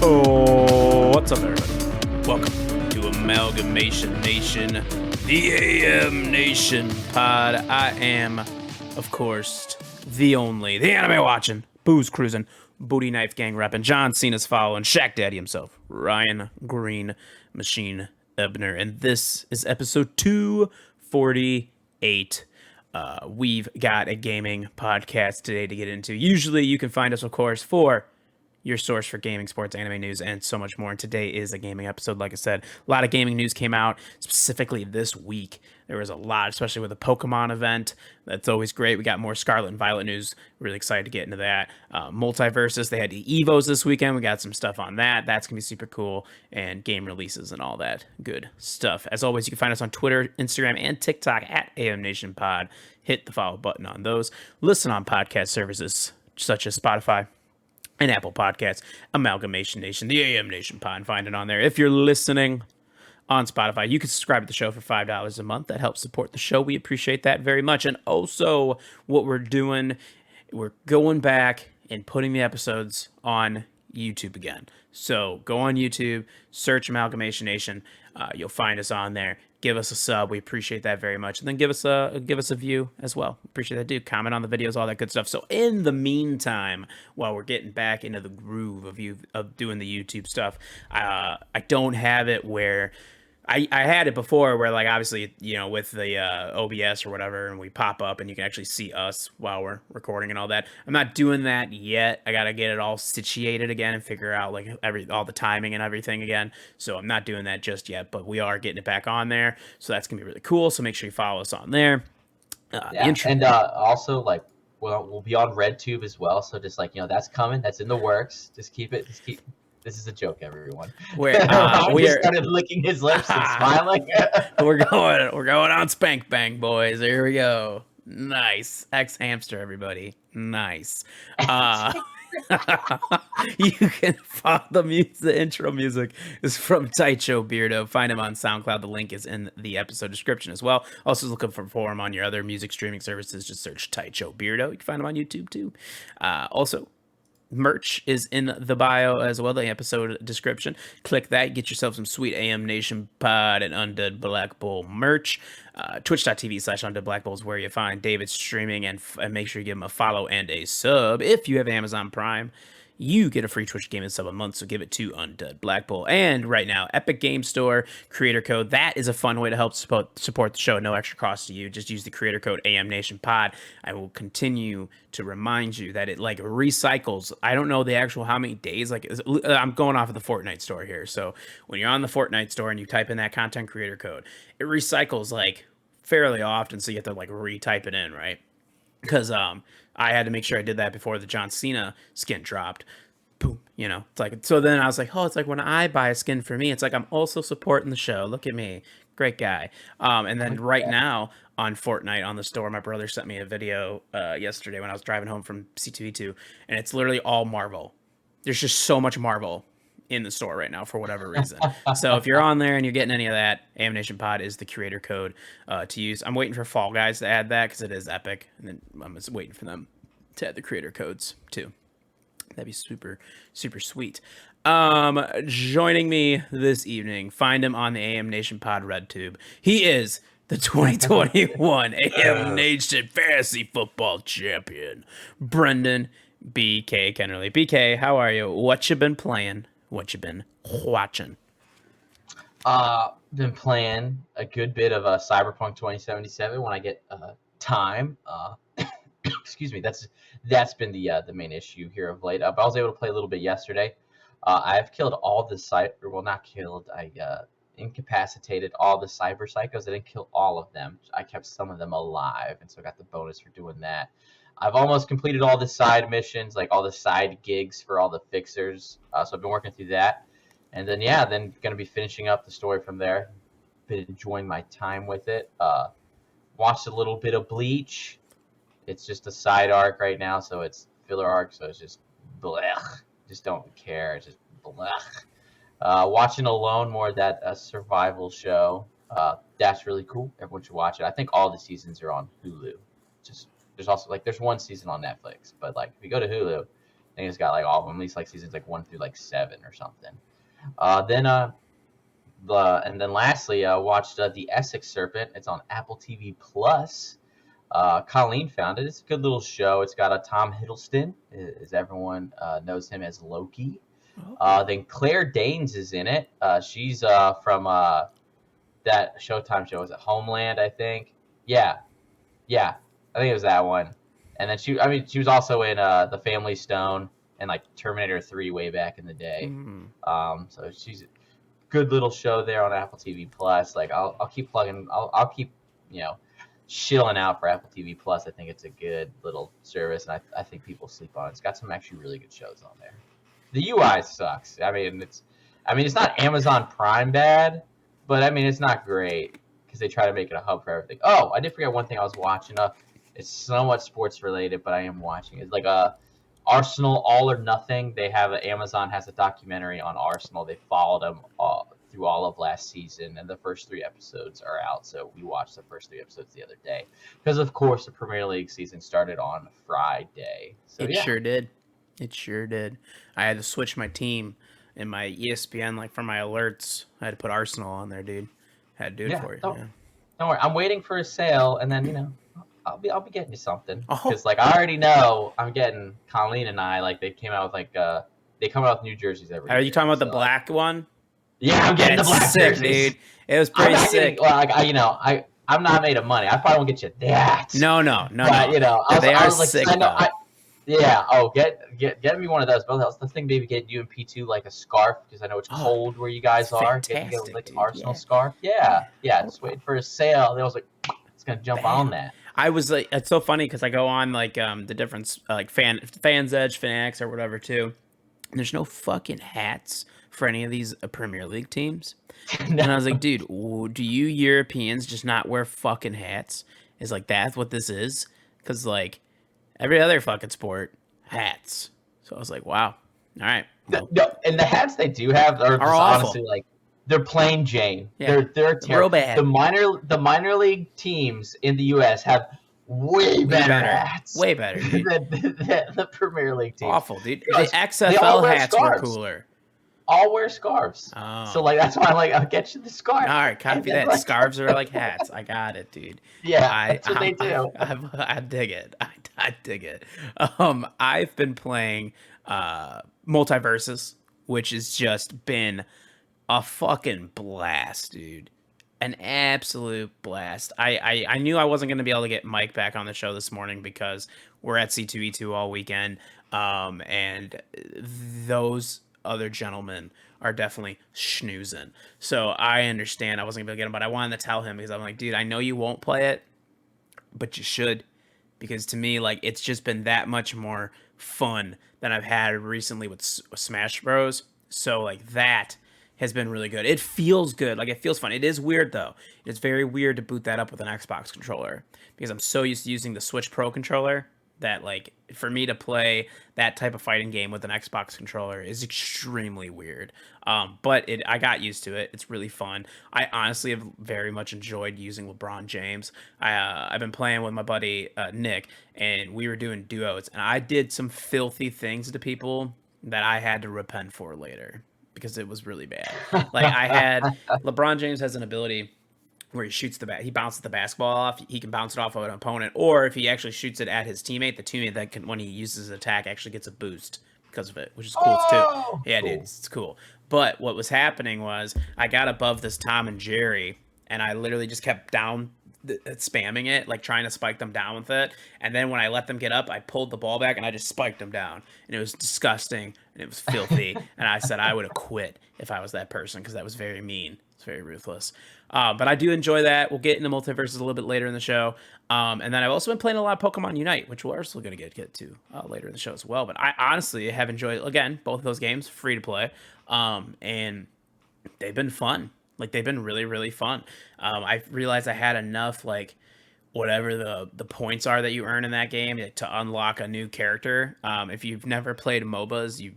Oh, what's up, everybody? Welcome to Amalgamation Nation, the AMNation Pod. I am, of course, the anime watching, booze cruising, booty knife gang repping, John Cena's following, Shaq Daddy himself, Ryan Green Machine Ebner, and this is episode 248. We've got a gaming podcast today to get into. Usually you can find us, of course, for your source for gaming, sports, anime news, and so much more. And today is a gaming episode. Like I said, a lot of gaming news came out specifically this week. There was a lot, especially with the Pokemon event. That's always great. We got more Scarlet and Violet news. Really excited to get into that. Multiversus, they had the Evos this weekend. We got some stuff on that. That's going to be super cool. And game releases and all that good stuff. As always, you can find us on Twitter, Instagram, and TikTok at AMNationPod. Hit the follow button on those. Listen on podcast services such as Spotify and Apple Podcasts, Amalgamation Nation, the AM Nation Pod, and find it on there. If you're listening on Spotify, you can subscribe to the show for $5 a month. That helps support the show. We appreciate that very much. And also, what we're doing, we're going back and putting the episodes on YouTube again. So go on YouTube, search Amalgamation Nation. You'll find us on there. Give us a sub. We appreciate that very much. And then give us a view as well. Appreciate that, dude. Comment on the videos, all that good stuff. So in the meantime, while we're getting back into the groove of doing the YouTube stuff, I don't have it where I had it before where, like, obviously, you know, with the OBS or whatever, and we pop up and you can actually see us while we're recording and all that. I'm not doing that yet. I got to get it all situated again and figure out, like, all the timing and everything again. So I'm not doing that just yet, but we are getting it back on there. So that's going to be really cool. So make sure you follow us on there. Also, like, we'll be on RedTube as well. So just, like, you know, that's coming. That's in the works. Just keep. This is a joke, everyone. We started licking his lips and smiling. We're going on Spank Bang, boys. Here we go. Nice. X-Hamster, everybody. Nice. You can follow the intro music is from Taicho Beardo. Find him on SoundCloud. The link is in the episode description as well. Also, looking for him on your other music streaming services. Just search Taicho Beardo. You can find him on YouTube too. Also, merch is in the bio as well, the episode description. Click that, get yourself some sweet AM Nation Pod and Undead Black Bull merch. Twitch.tv/Undead Black Bull is where you find David streaming, and make sure you give him a follow and a sub. If you have Amazon Prime, you get a free Twitch Gaming sub a month, so give it to Undead Black Bull. And right now, Epic Game Store creator code. That is a fun way to help support the show. No extra cost to you. Just use the creator code AMNationPod. I will continue to remind you that it, like, recycles. I don't know the actual how many days. Like, I'm going off of the Fortnite store here. So when you're on the Fortnite store and you type in that content creator code, it recycles, like, fairly often. So you have to, like, retype it in, right? Because I had to make sure I did that before the John Cena skin dropped. Boom, you know. It's like, so then I was like, oh, it's like when I buy a skin for me, it's like I'm also supporting the show. Look at me, great guy. And then right now on Fortnite on the store, my brother sent me a video yesterday when I was driving home from C2E2, and it's literally all Marvel. There's just so much Marvel in the store right now for whatever reason. So if you're on there and you're getting any of that, AMNation Pod is the creator code to use. I'm waiting for Fall Guys to add that because it is epic, and then I'm just waiting for them to add the creator codes too. That'd be super, super sweet. Joining me this evening, find him on the AM Nation Pod RedTube. He is the 2021 AM Nation Fantasy Football Champion, Brendan BK Kennerly. BK, how are you? What you been playing? What you been watching? Been playing a good bit of Cyberpunk 2077 when I get time. Excuse me. That's been the main issue here of late. But I was able to play a little bit yesterday. I've killed all the not killed. I incapacitated all the cyber psychos. I didn't kill all of them. I kept some of them alive, and so I got the bonus for doing that. I've almost completed all the side missions, like all the side gigs for all the fixers. So I've been working through that. And then, going to be finishing up the story from there. Been enjoying my time with it. Watched a little bit of Bleach. It's just a side arc right now, so it's filler arc, so it's just blech. Just don't care. It's just blech. Watching Alone, more of that survival show. That's really cool. Everyone should watch it. I think all the seasons are on Hulu. There's also, like, there's one season on Netflix, but, like, if you go to Hulu, I think it's got like all of them, at least like seasons like 1 through like 7 or something. Then and then lastly, watched The Essex Serpent. It's on Apple TV Plus. Colleen found it. It's a good little show. It's got a Tom Hiddleston, as everyone knows him as Loki. Then Claire Danes is in it. She's from that Showtime show. Was it Homeland? I think. Yeah, I think it was that one. And then she was also in The Family Stone and like Terminator 3 way back in the day. So she's a good little show there on Apple TV Plus. Like I'll keep plugging. I'll keep shilling out for Apple TV Plus. I think it's a good little service, and I think people sleep on it. It's got some actually really good shows on there. The UI sucks. I mean it's not Amazon Prime bad, but I mean it's not great because they try to make it a hub for everything. Oh, I did forget one thing I was watching. It's somewhat sports related, but I am watching. It's like Arsenal All or Nothing. They have Amazon has a documentary on Arsenal. They followed them through all of last season, and the first 3 episodes are out. So we watched the first 3 episodes the other day because, of course, the Premier League season started on Friday. So It sure did. It sure did. I had to switch my team in my ESPN, like for my alerts. I had to put Arsenal on there, dude. Had to do it for you. Don't worry. I'm waiting for a sale, and then I'll be getting you something because like I already know I'm getting Colleen and I like they came out with like they come out with new jerseys every year. Are you talking about the black one? Yeah, I'm getting the black sick, jerseys. Dude. It was pretty sick. I'm not made of money. I probably won't get you that. No. But, they are sick. Get me one of those. But I was thinking maybe get you and P2 like a scarf because I know it's cold where you guys are. Get like an Arsenal scarf. Yeah. Just waiting for a sale. And I was like, it's gonna jump on that. I was like, it's so funny because I go on like the different like Fans Edge, Fanatics, or whatever too. And there's no fucking hats for any of these Premier League teams. No. And I was like, dude, do you Europeans just not wear fucking hats? Is like that's what this is? Because like every other fucking sport, hats. So I was like, wow, all right. Well. And the hats they do have are honestly like they're plain Jane. Yeah. They're real bad. The minor league teams in the U.S. have way better hats. Way better, dude. than the Premier League teams. Awful, dude. The XFL hats were cooler. All wear scarves. Oh. So like that's why I'm like I'll get you the scarf. All right, copy that. Like, scarves are like hats. I got it, dude. Yeah, that's what they do. I dig it. I dig it. I've been playing Multiversus, which has just been a fucking blast, dude. An absolute blast. I knew I wasn't going to be able to get Mike back on the show this morning because we're at C2E2 all weekend, and those other gentlemen are definitely schnoozing. So I understand I wasn't going to be able to get him, but I wanted to tell him because I'm like, dude, I know you won't play it, but you should. Because to me, like, it's just been that much more fun than I've had recently with Smash Bros. So, like, that has been really good. It feels good. Like, it feels fun. It is weird, though. It's very weird to boot that up with an Xbox controller. Because I'm so used to using the Switch Pro controller that, like, for me to play that type of fighting game with an Xbox controller is extremely weird. But I got used to it. It's really fun. I honestly have very much enjoyed using LeBron James. I've been playing with my buddy Nick, and we were doing duos, and I did some filthy things to people that I had to repent for later because it was really bad. Like LeBron James has an ability where he shoots he bounces the basketball off. He can bounce it off of an opponent, or if he actually shoots it at his teammate, the teammate that can, when he uses his attack, actually gets a boost because of it, which is cool too. Yeah, cool. Dude, it's cool. But what was happening was I got above this Tom and Jerry, and I literally just kept spamming it, like trying to spike them down with it. And then when I let them get up, I pulled the ball back and I just spiked them down. And it was disgusting and it was filthy. And I said I would have quit if I was that person because that was very mean. It's very ruthless. But I do enjoy that. We'll get into Multiversus a little bit later in the show. And then I've also been playing a lot of Pokemon Unite, which we're also going to get to later in the show as well. But I honestly have enjoyed, again, both of those games, free to play. And they've been fun. Like, they've been really, really fun. I realized I had enough, like, whatever the points are that you earn in that game to unlock a new character. If you've never played MOBAs, you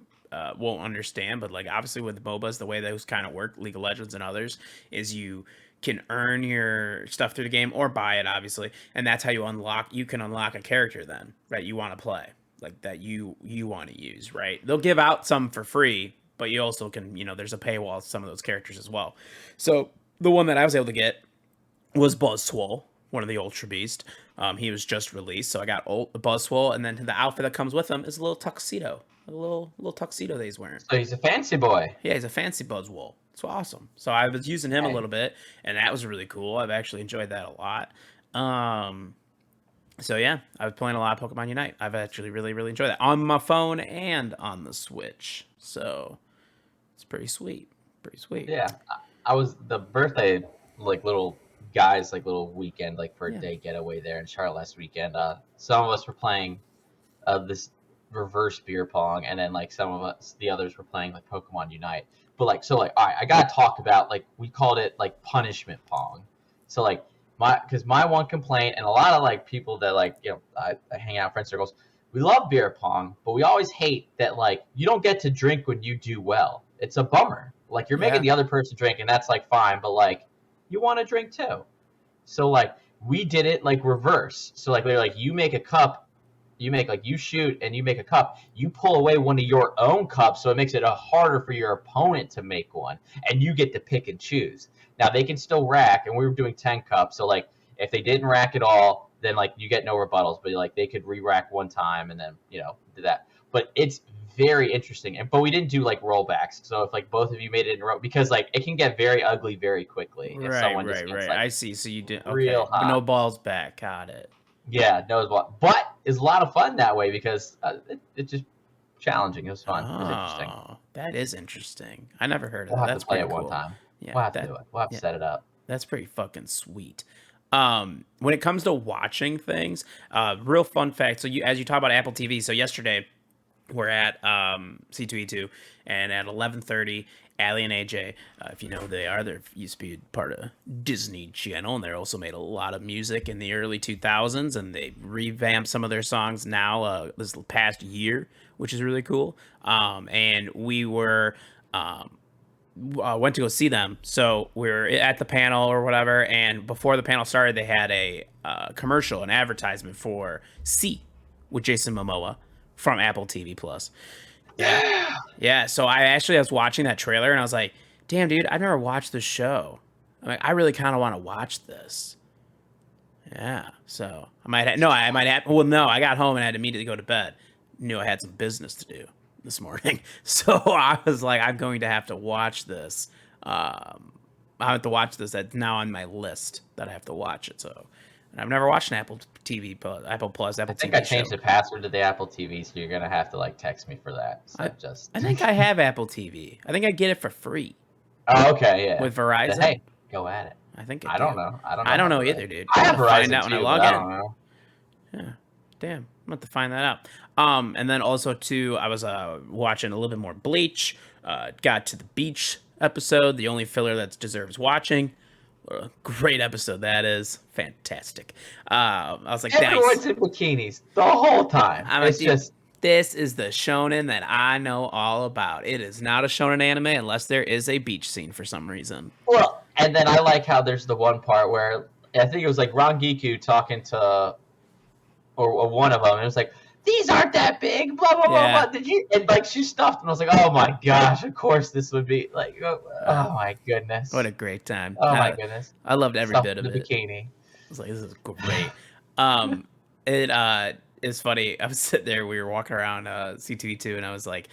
won't understand. But, like, obviously with MOBAs, the way those kind of work, League of Legends and others, is you can earn your stuff through the game or buy it, obviously. And that's how you can unlock a character then, right, you want to play. like that you want to use, right? They'll give out some for free, but you also can, there's a paywall to some of those characters as well. So the one that I was able to get was Buzzswole, one of the Ultra Beast. He was just released, so I got Buzzswole, and then the outfit that comes with him is a little tuxedo, a little tuxedo that he's wearing. So he's a fancy boy. Yeah, he's a fancy Buzzwole. It's awesome. So I was using him a little bit, and that was really cool. I've actually enjoyed that a lot. So yeah, I was playing a lot of Pokemon Unite. I've actually really, really enjoyed that on my phone and on the Switch. So it's pretty sweet. Pretty sweet. Yeah, I was the birthday little guys little weekend for a day getaway there in Charlotte last weekend. Some of us were playing this reverse beer pong, and then some of us, the others, were playing Pokemon Unite. But all right, I gotta talk about we called it punishment pong. So my one complaint, and a lot of people that I hang out in friend circles, we love beer pong, but we always hate that you don't get to drink when you do well. It's a bummer. You're making the other person drink, and that's fine, but you want to drink too. So we did it reverse. So literally you make a cup, you make you shoot and you make a cup, you pull away one of your own cups, so it makes it harder for your opponent to make one, and you get to pick and choose. Now they can still rack, and we were doing 10 cups, so if they didn't rack at all, then you get no rebuttals, but they could re-rack one time and then do that. But it's very interesting, but we didn't do rollbacks. So if both of you made it in a row, because it can get very ugly very quickly if someone just gets, I see. So you did real hot. But no balls back. Got it. Yeah, no balls. But it's a lot of fun that way because it's just challenging. It was fun. It was interesting. That is interesting. I never heard of that. That's to play pretty it cool. one time. Yeah, we'll have to do it. We'll have to set it up. That's pretty fucking sweet. When it comes to watching things, real fun fact. So as you talk about Apple TV, so yesterday we're at C2E2, and at 11:30, Allie and AJ, if you know who they are, they used to be part of Disney Channel, and they also made a lot of music in the early 2000s, and they revamped some of their songs now this past year, which is really cool. And we were went to go see them, so we were at the panel or whatever, and before the panel started, they had a commercial, an advertisement for C with Jason Momoa from Apple TV Plus. Yeah. So I was watching that trailer, and I was like, "Damn, dude, I've never watched this show. I really kind of want to watch this." Yeah. So I might have. Well, no, I got home and I had to immediately go to bed. Knew I had some business to do this morning, so I was like, "I'm going to have to watch this." I have to watch this. That's now on my list that I have to watch it. So. I've never watched an Apple TV Plus, Apple TV. I think I changed the password to the Apple TV, so you're gonna have to text me for that. So I think I have Apple TV. I think I get it for free. Oh, okay, yeah. With Verizon. But hey, go at it. I think I don't know. I don't know either, dude. I have Verizon find out too, when I log I in. don't know. Yeah, damn. I'm about to find that out. And then also too, I was watching a little bit more Bleach. Got to the beach episode, the only filler that deserves watching. What a great episode that is. Fantastic. I was like, everyone's in bikinis the whole time. It's just this is the shonen that I know all about. It is not a shonen anime unless there is a beach scene for some reason. Well, and then I like how there's the one part where I think it was Rangiku talking to or one of them, and it was like, "These aren't that big, blah blah blah blah." Did you? And she stuffed, and I was like, "Oh my gosh! Of course this would be oh my goodness! What a great time! Oh my goodness! I loved every Stuffed bit of the it. Bikini. I was like, this is great. It's funny. I was sitting there. We were walking around C2E2, and I was like,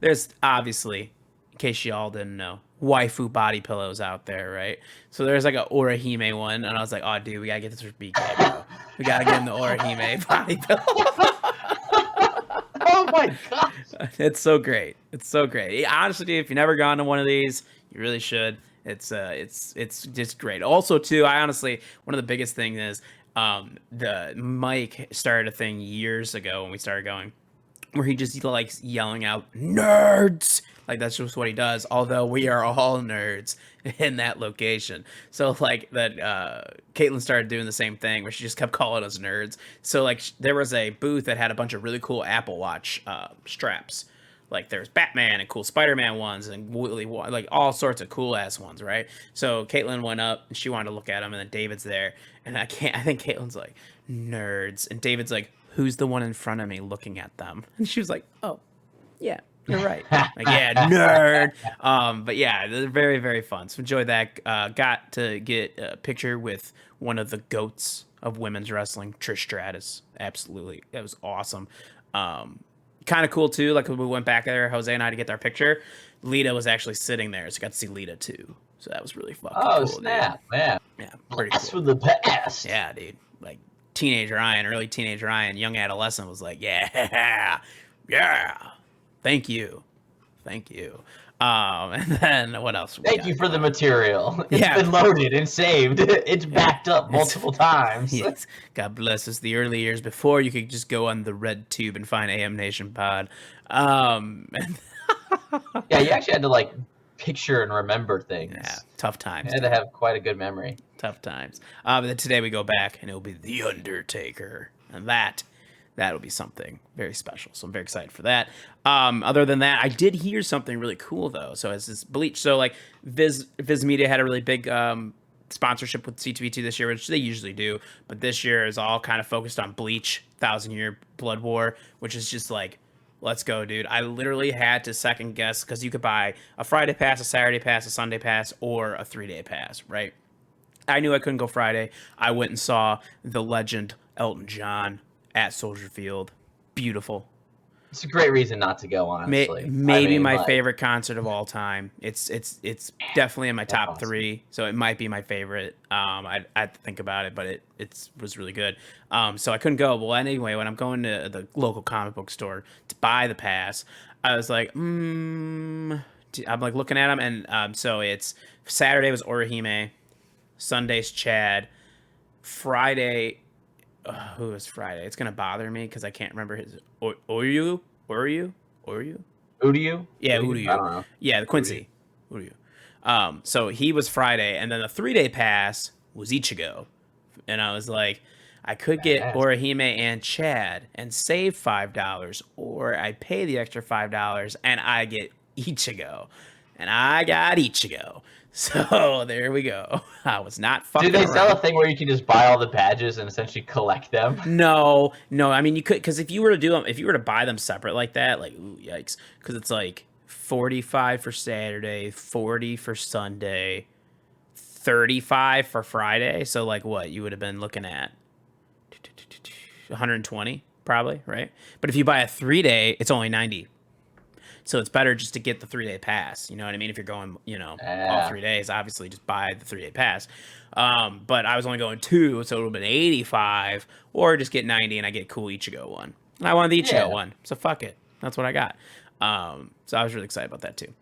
there's obviously, in case y'all didn't know, waifu body pillows out there, right? So there's a Orihime one, and I was like, oh, dude, we gotta get this for BK, bro. We gotta get him the Orihime body pillow. Oh my gosh. It's so great. It's so great. Honestly, dude, if you've never gone to one of these, you really should. It's just great. Also, too, one of the biggest things is the Mike started a thing years ago when we started going, where he just likes yelling out nerds. That's just what he does. Although we are all nerds in that location. So Caitlin started doing the same thing where she just kept calling us nerds. So there was a booth that had a bunch of really cool Apple Watch straps. There's Batman and cool Spider-Man ones and all sorts of cool ass ones, right? So Caitlin went up and she wanted to look at them, and then David's there, and I think Caitlin's like, nerds, and David's like, who's the one in front of me looking at them? And she was like, oh, yeah, you're right. Like, yeah, nerd. But yeah, they're very, very fun. So enjoy that. Got to get a picture with one of the goats of women's wrestling, Trish Stratus. Absolutely. That was awesome. Kind of cool too. Like when we went back there, Jose and I, to get our picture, Lita was actually sitting there. So I got to see Lita too. So that was really fucking cool. Snap, dude. man. Yeah, pretty Blast cool. from the past. Yeah, dude. Like early teenage Ryan, young adolescent was like, yeah, yeah. Thank you. And then what else? Thank you for the material. It's Yeah. been loaded and saved. It's backed up multiple times. Yes. God bless us. The early years before you could just go on the red tube and find AMNATIONPOD. Yeah, you actually had to like picture and remember things. Yeah, tough times. You had to have quite a good memory. Tough times. But then today we go back and it'll be The Undertaker. And that'll be something very special. So I'm very excited for that. Other than that, I did hear something really cool though. So as this Bleach, so like Viz Media had a really big sponsorship with C2E2 this year, which they usually do, but this year is all kind of focused on Bleach, 1,000-Year Blood War, which is just like, let's go, dude. I literally had to second guess because you could buy a Friday pass, a Saturday pass, a Sunday pass, or a 3-day pass, right? I knew I couldn't go Friday. I went and saw the legend Elton John at Soldier Field. Beautiful. It's a great reason not to go, honestly. Maybe my favorite concert of all time. It's definitely in my top 3, so it might be my favorite. I had to think about it, but it was really good. So I couldn't go. Well, anyway, when I'm going to the local comic book store to buy the pass, I was like, I'm like looking at them, and so it's Saturday was Orihime, Sunday's Chad, Friday. Who was Friday? It's gonna bother me because I can't remember his. Uryu? Yeah, Uryu? I don't know. Yeah, the Quincy. Uryu. So he was Friday, and then the 3-day pass was Ichigo, and I was like, I could get Orihime and Chad and save $5, or I pay the extra $5 and I get Ichigo, and I got Ichigo. So there we go. I was not fucking Did they around. sell a thing where you can just buy all the badges and essentially collect them? No. I mean, you could, because if you were to do them, if you were to buy them separate like that, like, ooh, yikes, because it's like 45 for Saturday, 40 for Sunday, 35 for Friday. So like, what you would have been looking at 120 probably, right? But if you buy a 3-day, it's only 90. So it's better just to get the 3-day pass. You know what I mean? If you're going, all 3 days, obviously just buy the 3-day pass. But I was only going 2, so it would have been 85, or just get 90 and I get cool Ichigo one. And I wanted the Ichigo one, so fuck it. That's what I got. So I was really excited about that too.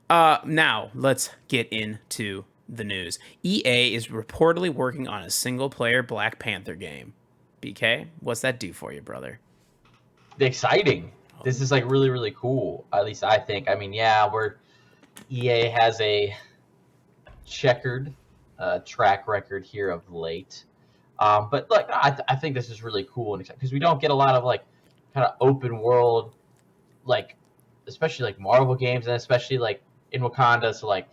Now let's get into the news. EA is reportedly working on a single-player Black Panther game. BK, what's that do for you, brother? Exciting. This is like really, really cool. At least I think. I mean, yeah, EA has a checkered track record here of late. But like, I think this is really cool and exciting because we don't get a lot of like kind of open world, like especially like Marvel games, and especially like in Wakanda, so like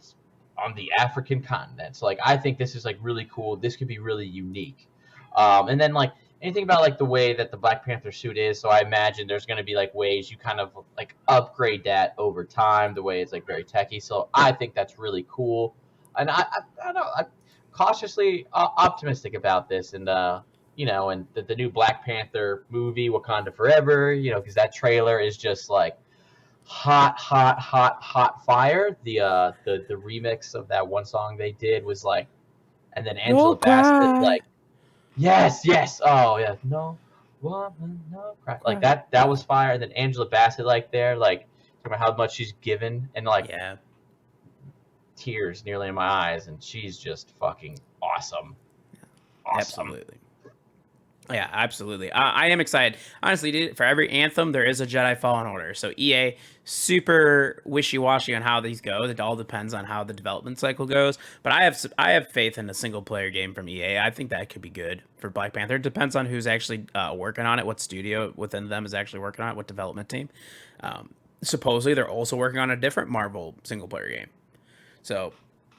on the African continent. So like, I think this is like really cool. This could be really unique. And then like, anything about like the way that the Black Panther suit is, so I imagine there's going to be like ways you kind of like upgrade that over time, the way it's like very techy. So I think that's really cool, and I don't know, I'm cautiously optimistic about this, and and the new Black Panther movie, Wakanda Forever, because that trailer is just like hot fire. The remix of that one song they did was like, and then Angela Bassett like. Yes. Oh yeah. No woman, no cry. Like that was fire. And then Angela Bassett like there, like talking about how much she's given, and like tears nearly in my eyes, and she's just fucking awesome. Absolutely. Yeah, absolutely. I am excited. Honestly, dude, for every anthem, there is a Jedi Fallen Order. So EA, super wishy-washy on how these go. It all depends on how the development cycle goes. But I have faith in a single-player game from EA. I think that could be good for Black Panther. It depends on who's actually working on it, what studio within them is actually working on it, what development team. Supposedly, they're also working on a different Marvel single-player game. So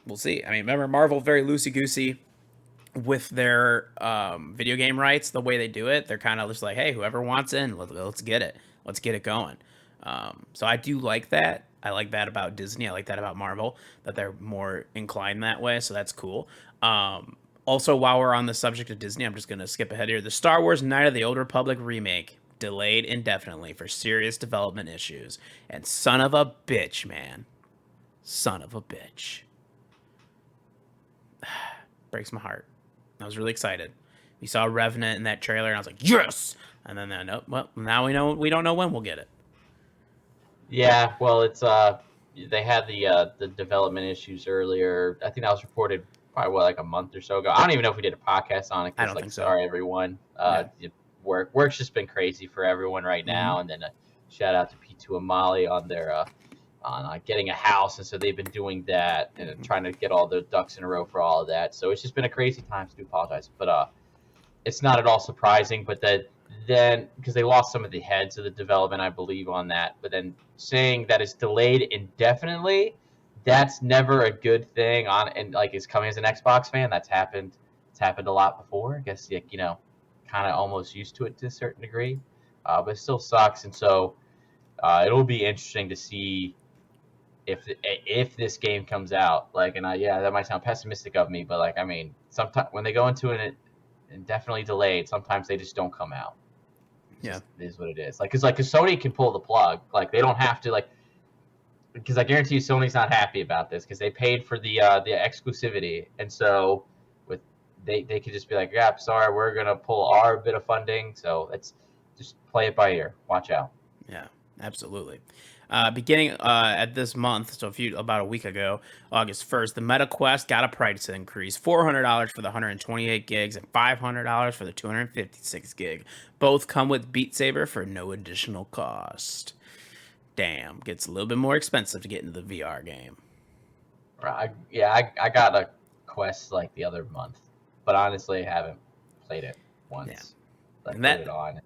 we'll see. I mean, remember, Marvel, very loosey-goosey. with their video game rights, the way they do it, they're kind of just like, hey, whoever wants in, let's get it. Let's get it going. So I do like that. I like that about Disney. I like that about Marvel, that they're more inclined that way. So that's cool. Also, while we're on the subject of Disney, I'm just going to skip ahead here. The Star Wars Knight of the Old Republic remake delayed indefinitely for serious development issues. And son of a bitch, man. Son of a bitch. Breaks my heart. I was really excited. We saw Revenant in that trailer, and I was like, yes! And then, nope, well, now we don't know when we'll get it. Yeah, well, it's they had the development issues earlier. I think that was reported probably like a month or so ago. I don't even know if we did a podcast on it. I 'Cause, don't like, think so. sorry everyone. Yeah. Work's just been crazy for everyone right now. And then shout out to P2 Amali on their on getting a house, and so they've been doing that and trying to get all the ducks in a row for all of that. So it's just been a crazy time. So I do apologize, but it's not at all surprising. But then because they lost some of the heads of the development, I believe, on that. But then saying that it's delayed indefinitely, that's never a good thing. And like, is coming as an Xbox fan, that's happened. It's happened a lot before. I guess, like, kind of almost used to it to a certain degree, but it still sucks. And so it'll be interesting to see if this game comes out. Like, and yeah, that might sound pessimistic of me, but like, I mean, sometimes when they go into an indefinitely delayed, sometimes they just don't come out. Yeah. It is what it is. Like, cause Sony can pull the plug. Like, they don't have to, like, because I guarantee you Sony's not happy about this because they paid for the exclusivity, and so with they could just be like, yeah, sorry, we're gonna pull our bit of funding. So let's just play it by ear. Watch out. Yeah, absolutely. Beginning at this month, so about a week ago, August 1st, the Meta Quest got a price increase: $400 for the 128 gigs and $500 for the 256 gig. Both come with Beat Saber for no additional cost. Damn, gets a little bit more expensive to get into the VR game. I got a Quest like the other month, but honestly, I haven't played it once. Yeah. Like, And that, put it on.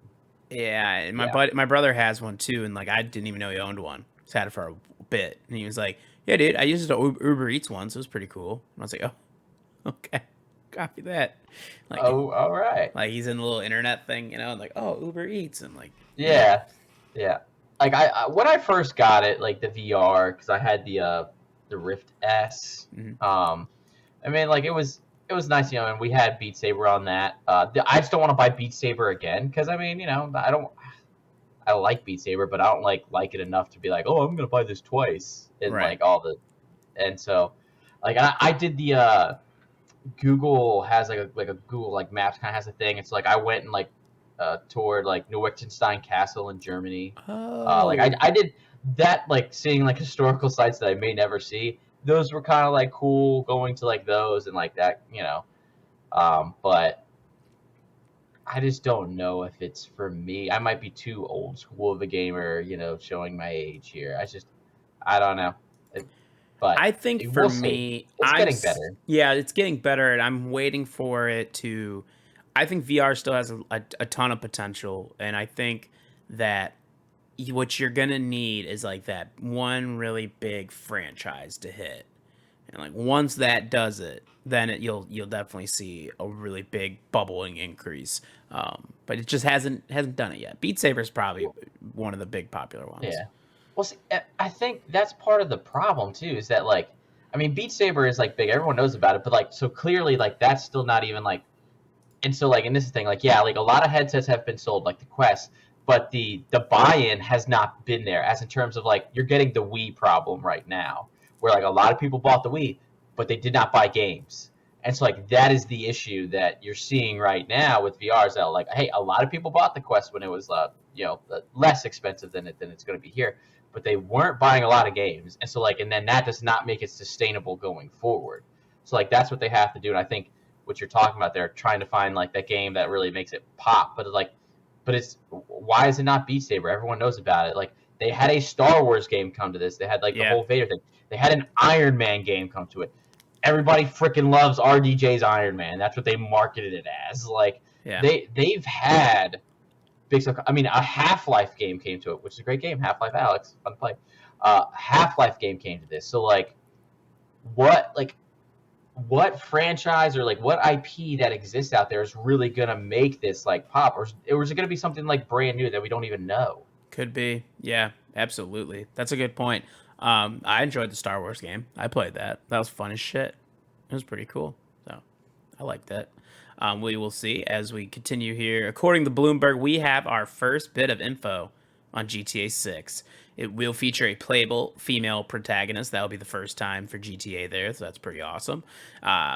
yeah, and my brother has one too, and like I didn't even know he owned one. He's had it for a bit, and he was like, "Yeah, dude, I used it to Uber Eats once. It was pretty cool." And I was like, "Oh, okay, copy that." Like, Oh, all right. like he's in the little internet thing, and like, "Oh, Uber Eats," and like, Yeah. Like, I when I first got it, like the VR, because I had the Rift S. I mean, like, it was nice, and we had Beat Saber on that. I just don't want to buy Beat Saber again because, I mean, I like Beat Saber, but I don't like it enough to be like, oh, I'm gonna buy this twice and right. and so, like, I did the Google has like a Google like Maps kind of has a thing. It's like I went and like toured like Neuschwanstein Castle in Germany. Oh, Like I did that, like seeing like historical sites that I may never see. Those were kind of like cool, going to like those and like that, but I just don't know if it's for me. I might be too old school of a gamer, showing my age here. I don't know. But I think for me, it's getting better. Yeah, it's getting better, and I'm waiting for it to. I think VR still has a ton of potential, and I think that what you're gonna need is like that one really big franchise to hit, and like once that does it, then you'll definitely see a really big bubbling increase. But it just hasn't done it yet. Beat Saber is probably one of the big popular ones. Yeah. Well, see, I think that's part of the problem too. Is that, like, I mean, Beat Saber is like big. Everyone knows about it, but like, so clearly, like, that's still not even like. And so, like, and this is the thing, like, yeah, like a lot of headsets have been sold, like the Quest, but the buy-in has not been there. As in terms of, like, you're getting the Wii problem right now, where like a lot of people bought the Wii, but they did not buy games. And so, like, that is the issue that you're seeing right now with VR. Is that, like, hey, a lot of people bought the Quest when it was less expensive than it's going to be here, but they weren't buying a lot of games. And so, like, and then that does not make it sustainable going forward. So, like, that's what they have to do. And I think what you're talking about there, trying to find like that game that really makes it pop. But it's why is it not Beat Saber? Everyone knows about it. Like, they had a Star Wars game come to this. They had like the whole Vader thing. They had an Iron Man game come to it. Everybody freaking loves RDJ's Iron Man. That's what they marketed it as. Like, they've had big stuff. I mean, a Half-Life game came to it, which is a great game. Half-Life Alyx, fun to play. Half-Life game came to this. So, like, what, like, what franchise or like what IP that exists out there is really gonna make this like pop, or is it gonna be something like brand new that we don't even know? Could be. Yeah, absolutely. That's a good point. I enjoyed the Star Wars game. I played that. That was fun as shit. It was pretty cool. So I like that. We will see as we continue here. According to Bloomberg, we have our first bit of info on GTA 6. It will feature a playable female protagonist. That'll be the first time for GTA there, so that's pretty awesome.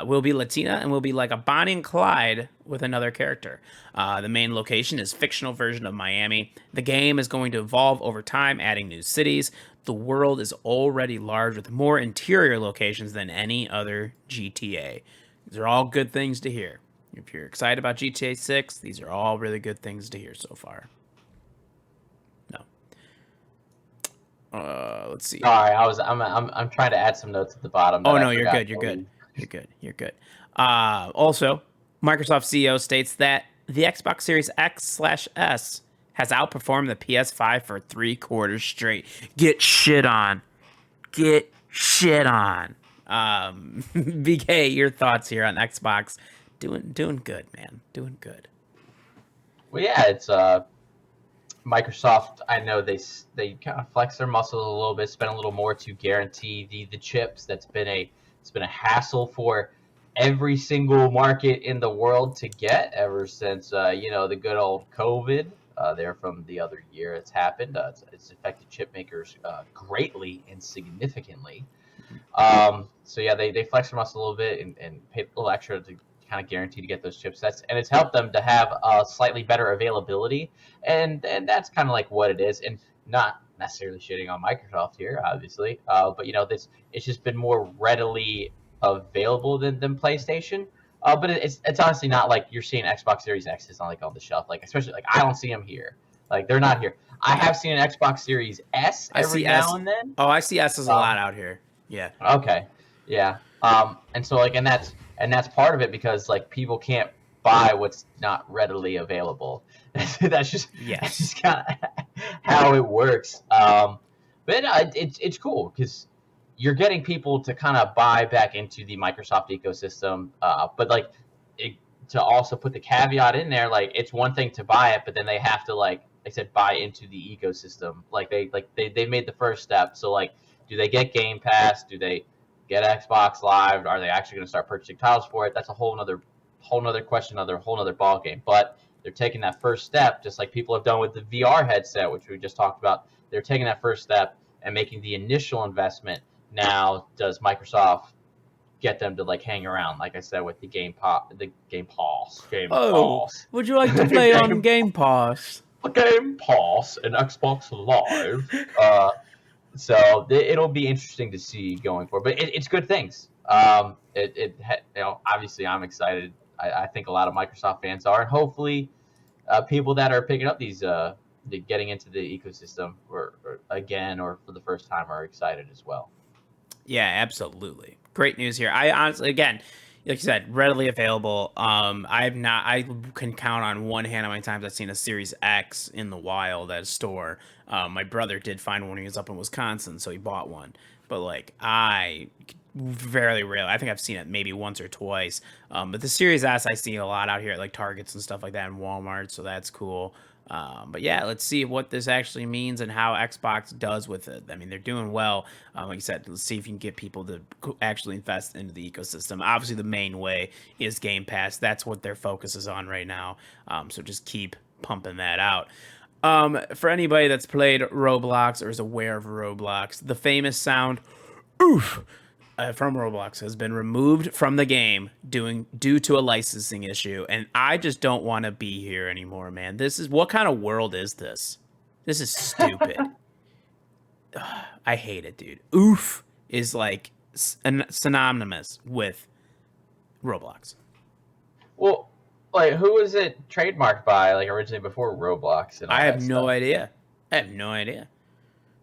Will be Latina and will be like a Bonnie and Clyde with another character. The main location is fictional version of Miami. The game is going to evolve over time, adding new cities. The world is already large with more interior locations than any other GTA. These are all good things to hear. If you're excited about GTA 6, these are all really good things to hear so far. No. Let's see. Sorry, I'm trying to add some notes at the bottom. Oh That I no, you're forgot good. You're good. You're good. You're good. Also, Microsoft CEO states that the Xbox Series X/S has outperformed the PS5 for 3 quarters straight. Get shit on. Get shit on. BK, your thoughts here on Xbox? Doing good, man. Doing good. Well, yeah, it's Microsoft. I know they kind of flex their muscles a little bit, spend a little more to guarantee the chips. It's been a hassle for every single market in the world to get ever since the good old COVID. There from the other year it's happened. It's affected chip makers greatly and significantly. So yeah, they flex their muscle a little bit and pay a little extra to kind of guarantee to get those chipsets, and it's helped them to have a slightly better availability, and that's kind of like what it is, and not necessarily shitting on Microsoft here, obviously, but this it's just been more readily available than PlayStation. But it's honestly not like you're seeing Xbox Series X is not like on the shelf, like especially like I don't see them here, like they're not here. I have seen an Xbox Series S every now and then. Oh, I see S's a lot out here. Yeah. Okay. Yeah. And so like, and that's part of it because like people can't buy what's not readily available. That's just kind of how it works. But it's cool because you're getting people to kind of buy back into the Microsoft ecosystem. But like to also put the caveat in there, like it's one thing to buy it, but then they have to like I said, buy into the ecosystem. Like they made the first step. So like, do they get Game Pass? Do they get Xbox Live? Are they actually going to start purchasing titles for it? That's a whole nother question, whole nother ball game. But they're taking that first step, just like people have done with the VR headset, which we just talked about. They're taking that first step and making the initial investment. Now, does Microsoft get them to like hang around? Like I said, with the Game Pass. Would you like to play on Game Pass? Game Pass and Xbox Live. So it'll be interesting to see going forward, but it's good things. Obviously I'm excited. I think a lot of Microsoft fans are, and hopefully people that are picking up these getting into the ecosystem or again or for the first time are excited as well. Yeah, absolutely. Great news here. I honestly, again, like you said, readily available. I can count on one hand how many times I've seen a Series X in the wild at a store. My brother did find one when he was up in Wisconsin, so he bought one. But like I very rarely, I think I've seen it maybe once or twice. But the Series S I see a lot out here at like Targets and stuff like that in Walmart, so that's cool. But yeah, let's see what this actually means and how Xbox does with it. I mean, they're doing well. Like you said, let's see if you can get people to actually invest into the ecosystem. Obviously, the main way is Game Pass. That's what their focus is on right now. So just keep pumping that out. For anybody that's played Roblox or is aware of Roblox, the famous sound, oof, from Roblox has been removed from the game due to a licensing issue, and I just don't want to be here anymore, man. This is what kind of world is this? This is stupid. I hate it, dude. Oof is like synonymous with Roblox. Well, like who was it trademarked by? Like originally before Roblox, and all I have no stuff? idea. I have no idea.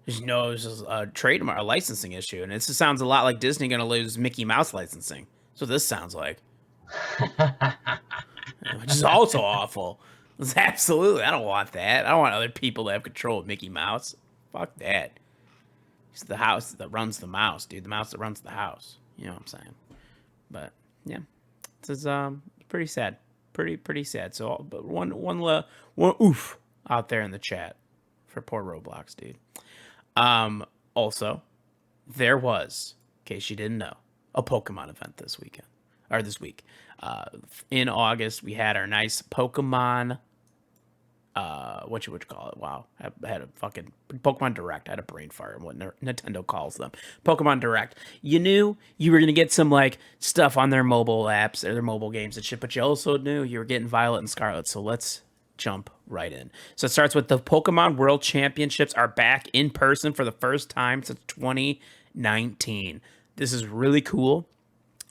Just know it's just a trademark, a licensing issue, and it just sounds a lot like Disney going to lose Mickey Mouse licensing. That's what this sounds like, which is also awful. It's absolutely, I don't want that. I don't want other people to have control of Mickey Mouse. Fuck that. It's the house that runs the mouse, dude. The mouse that runs the house. You know what I'm saying? But yeah, this is pretty sad, pretty sad. So, but one oof out there in the chat for poor Roblox, dude. Also, there was, in case you didn't know, a Pokemon event this weekend or this week. In August, we had our nice Pokemon. What you call it? Wow, I had a fucking Pokemon Direct. I had a brain fart. What Nintendo calls them, Pokemon Direct. You knew you were gonna get some like stuff on their mobile apps or their mobile games and shit, but you also knew you were getting Violet and Scarlet. So let's jump right in. So it starts with the Pokemon World Championships are back in person for the first time since 2019. This is really cool.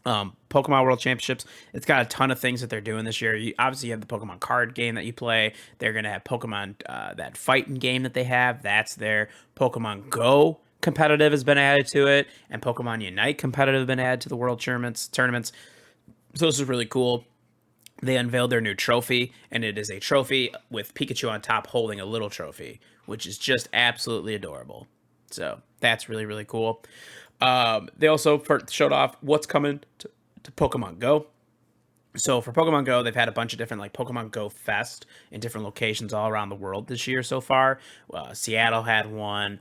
Pokemon World Championships. It's got a ton of things that they're doing this year. Obviously, you have the Pokemon card game that you play. They're gonna have Pokemon that fighting game that they have. That's there. Pokemon Go competitive has been added to it, and Pokemon Unite competitive has been added to the World Tournaments. So this is really cool. They unveiled their new trophy, and it is a trophy with Pikachu on top holding a little trophy, which is just absolutely adorable. So that's really, really cool. They also showed off what's coming to Pokemon Go. So for Pokemon Go, they've had a bunch of different like Pokemon Go Fest in different locations all around the world this year so far. Seattle had one.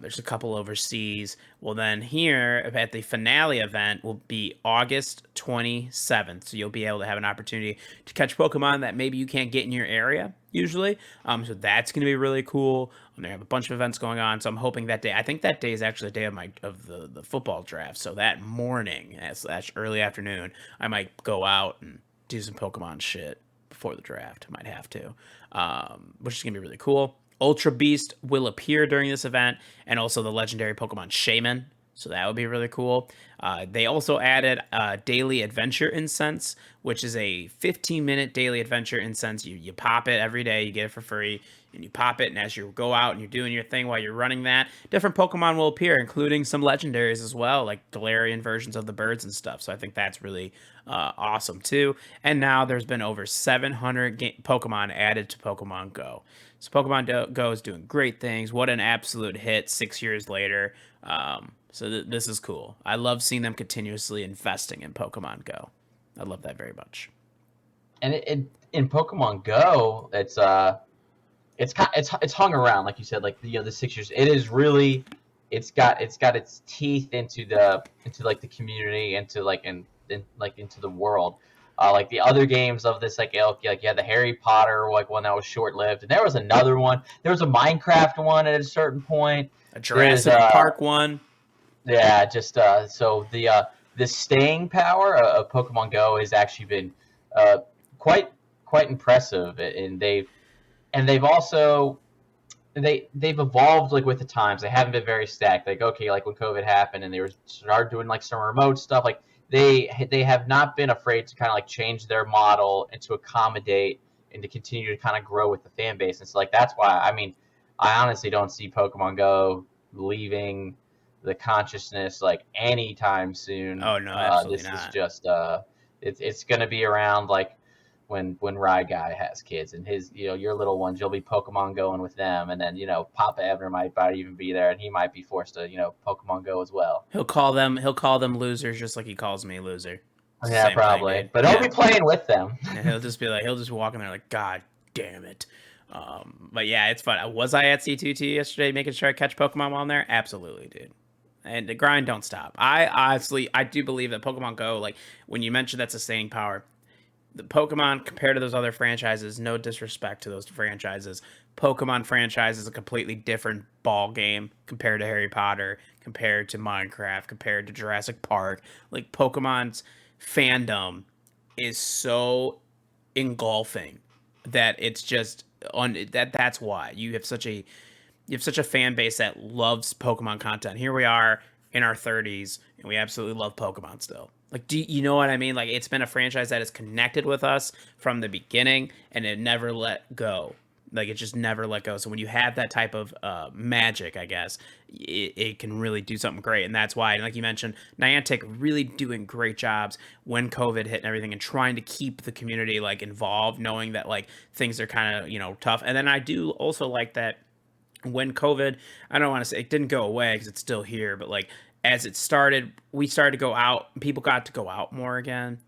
There's a couple overseas. Well, then here at the finale event will be August 27th. So you'll be able to have an opportunity to catch Pokemon that maybe you can't get in your area usually. So that's going to be really cool. They have a bunch of events going on. So I'm hoping that day. I think that day is actually the day of the football draft. So that morning, that's early afternoon, I might go out and do some Pokemon shit before the draft. I might have to, which is going to be really cool. Ultra Beast will appear during this event, and also the legendary Pokemon Shaman. So that would be really cool. They also added Daily Adventure Incense, which is a 15-minute daily adventure incense. You pop it every day. You get it for free. And you pop it, and as you go out and you're doing your thing while you're running that, different Pokemon will appear, including some legendaries as well, like Galarian versions of the birds and stuff. So I think that's really awesome, too. And now there's been over 700 Pokemon added to Pokemon Go. So Pokemon Go is doing great things. What an absolute hit 6 years later. So this is cool. I love seeing them continuously investing in Pokemon Go. I love that very much. And in Pokemon Go, it's hung around, like you said, like the 6 years. It is really, it's got its teeth into like the community, into like into the world. Like the other games of this, like you had the Harry Potter like one that was short lived, and there was another one. There was a Minecraft one at a certain point. A Jurassic Park one. Yeah, just so the staying power of Pokemon Go has actually been quite impressive, and they've also they've evolved like with the times. They haven't been very stacked. Like like when COVID happened and they started doing like some remote stuff, like they have not been afraid to kind of like change their model and to accommodate and to continue to kind of grow with the fan base. And so like that's why I honestly don't see Pokemon Go leaving the consciousness like anytime soon. Oh no, absolutely this not. is just it's gonna be around like when Rye Guy has kids and his your little ones, you'll be Pokemon going with them, and then Papa Ebner might even be there, and he might be forced to Pokemon Go as well. He'll call them losers just like he calls me loser. Yeah, probably. Thing, but he'll be playing with them. And he'll just walk in there like, God damn it. But yeah, it's fun. Was I at C2T yesterday making sure I catch Pokemon while I'm there? Absolutely, dude. And the grind don't stop. I do believe that Pokemon Go, like when you mentioned that sustaining power, the Pokemon compared to those other franchises, no disrespect to those franchises, Pokemon franchise is a completely different ball game compared to Harry Potter, compared to Minecraft, compared to Jurassic Park. Like Pokemon's fandom is so engulfing that it's just that's why you have such a fan base that loves Pokemon content. Here we are in our 30s and we absolutely love Pokemon still. Like, do you know what I mean? Like, it's been a franchise that has connected with us from the beginning and it never let go. Like, it just never let go. So when you have that type of magic, I guess, it can really do something great. And that's why, like you mentioned, Niantic really doing great jobs when COVID hit and everything and trying to keep the community, like, involved, knowing that, like, things are kind of, tough. And then I do also like that when COVID, I don't want to say it didn't go away because it's still here, but, like, as it started, we started to go out. People got to go out more again.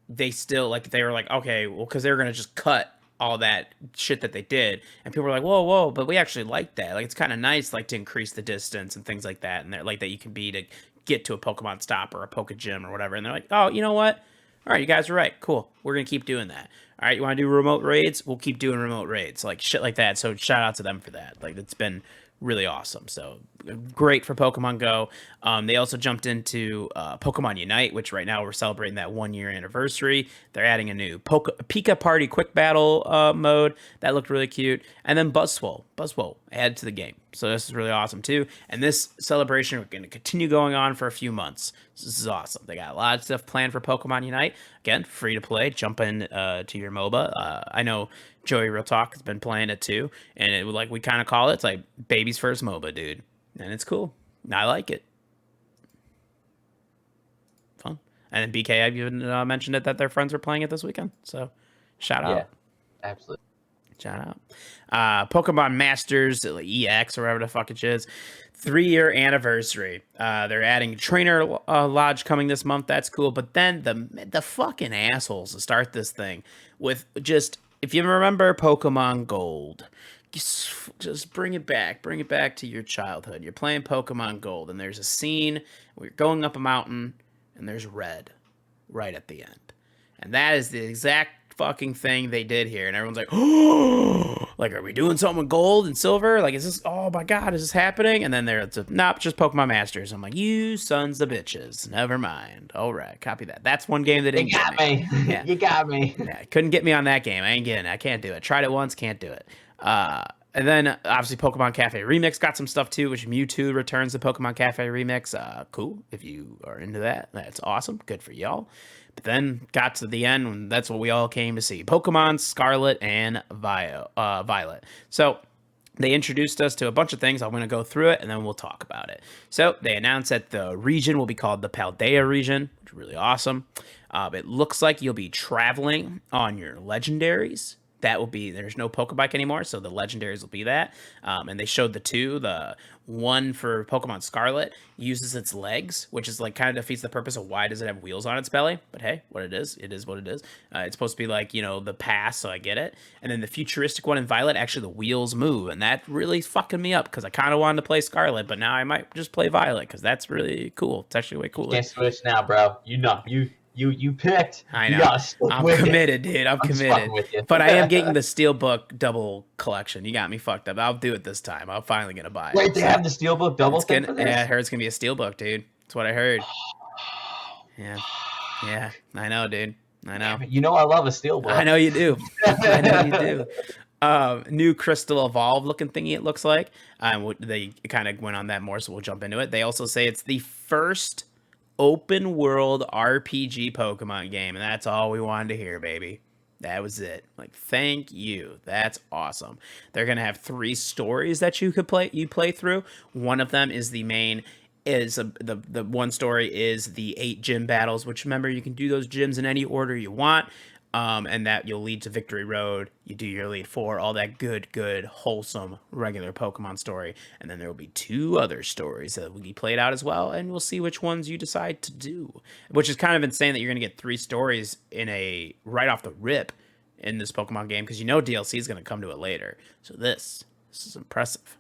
They still like they were like, okay, well, because they were gonna just cut all that shit that they did, and people were like, whoa, but we actually like that. Like it's kind of nice, like to increase the distance and things like that, and they're like that you can be to get to a Pokemon stop or a Poke Gym or whatever. And they're like, oh, you know what? All right, you guys are right. Cool. We're gonna keep doing that. All right, you want to do remote raids? We'll keep doing remote raids, like shit like that. So shout out to them for that. Like it's been really awesome. So great for Pokemon Go. They also jumped into Pokemon Unite, which right now we're celebrating that 1 year anniversary. They're adding a new Pika Party Quick Battle mode that looked really cute, and then Buzzwole added to the game. So this is really awesome too. And this celebration we're going to continue going on for a few months. So this is awesome. They got a lot of stuff planned for Pokemon Unite. Again, free to play. Jump in to your MOBA. I know Joey Real Talk has been playing it too, and it like we kind of call it. It's like baby's first MOBA, dude, and it's cool. I like it. Fun. And then BK, I've even mentioned it that their friends are playing it this weekend. So shout out. Yeah, absolutely. Shout out. Pokemon Masters EX or whatever the fuck it is. 3-year anniversary. They're adding Trainer Lodge coming this month. That's cool. But then the fucking assholes to start this thing with just, if you remember Pokemon Gold, just bring it back. Bring it back to your childhood. You're playing Pokemon Gold, and there's a scene where you're going up a mountain, and there's red right at the end. And that is the exact fucking thing they did here. And everyone's like, oh, like, are we doing something with gold and silver? Like, is this, oh my God, is this happening? And then it's nope, just Pokemon Masters. I'm like, you sons of bitches. Never mind. All right, copy that. That's one game that didn't get me. Yeah. You got me. Yeah, couldn't get me on that game. I ain't getting it. I can't do it. Tried it once, can't do it. And then obviously Pokemon Cafe Remix got some stuff too, which Mewtwo returns the Pokemon Cafe Remix. Cool. If you are into that, that's awesome. Good for y'all. But then got to the end, and that's what we all came to see. Pokemon Scarlet and Violet. So they introduced us to a bunch of things. I'm going to go through it, and then we'll talk about it. So they announced that the region will be called the Paldea region, which is really awesome. It looks like you'll be traveling on your legendaries. That will be, there's no Pokebike anymore, so the legendaries will be that. And they showed the two. The one for Pokemon Scarlet uses its legs, which is like kind of defeats the purpose of why does it have wheels on its belly. But hey, what it is what it is. It's supposed to be like, you know, the past, so I get it. And then the futuristic one in Violet, actually the wheels move. And that really fucking me up because I kind of wanted to play Scarlet, but now I might just play Violet because that's really cool. It's actually way cooler. Can't switch now, bro. You picked. I know. I'm committed, dude. I'm committed. But I am getting the Steelbook double collection. You got me fucked up. I'll do it this time. I'm finally gonna buy it. Wait, they have the Steelbook double thing for this? Yeah, I heard it's gonna be a Steelbook, dude. That's what I heard. Yeah. I know, dude. I know. You know I love a Steelbook. I know you do. I know you do. New Crystal Evolve looking thingy, it looks like. They kind of went on that more, so we'll jump into it. They also say it's the first open world RPG Pokemon game, and that's all we wanted to hear, baby. That was it. Like, thank you. That's awesome. They're gonna have 3 stories that you play through. One of them is the main. The one story is the 8 gym battles, which remember you can do those gyms in any order you want. And that you'll lead to Victory Road. You do your Elite Four, all that good, wholesome, regular Pokemon story. And then there will be 2 other stories that will be played out as well, and we'll see which ones you decide to do. Which is kind of insane that you're going to get 3 stories right off the rip in this Pokemon game, because you know DLC is going to come to it later. So this is impressive.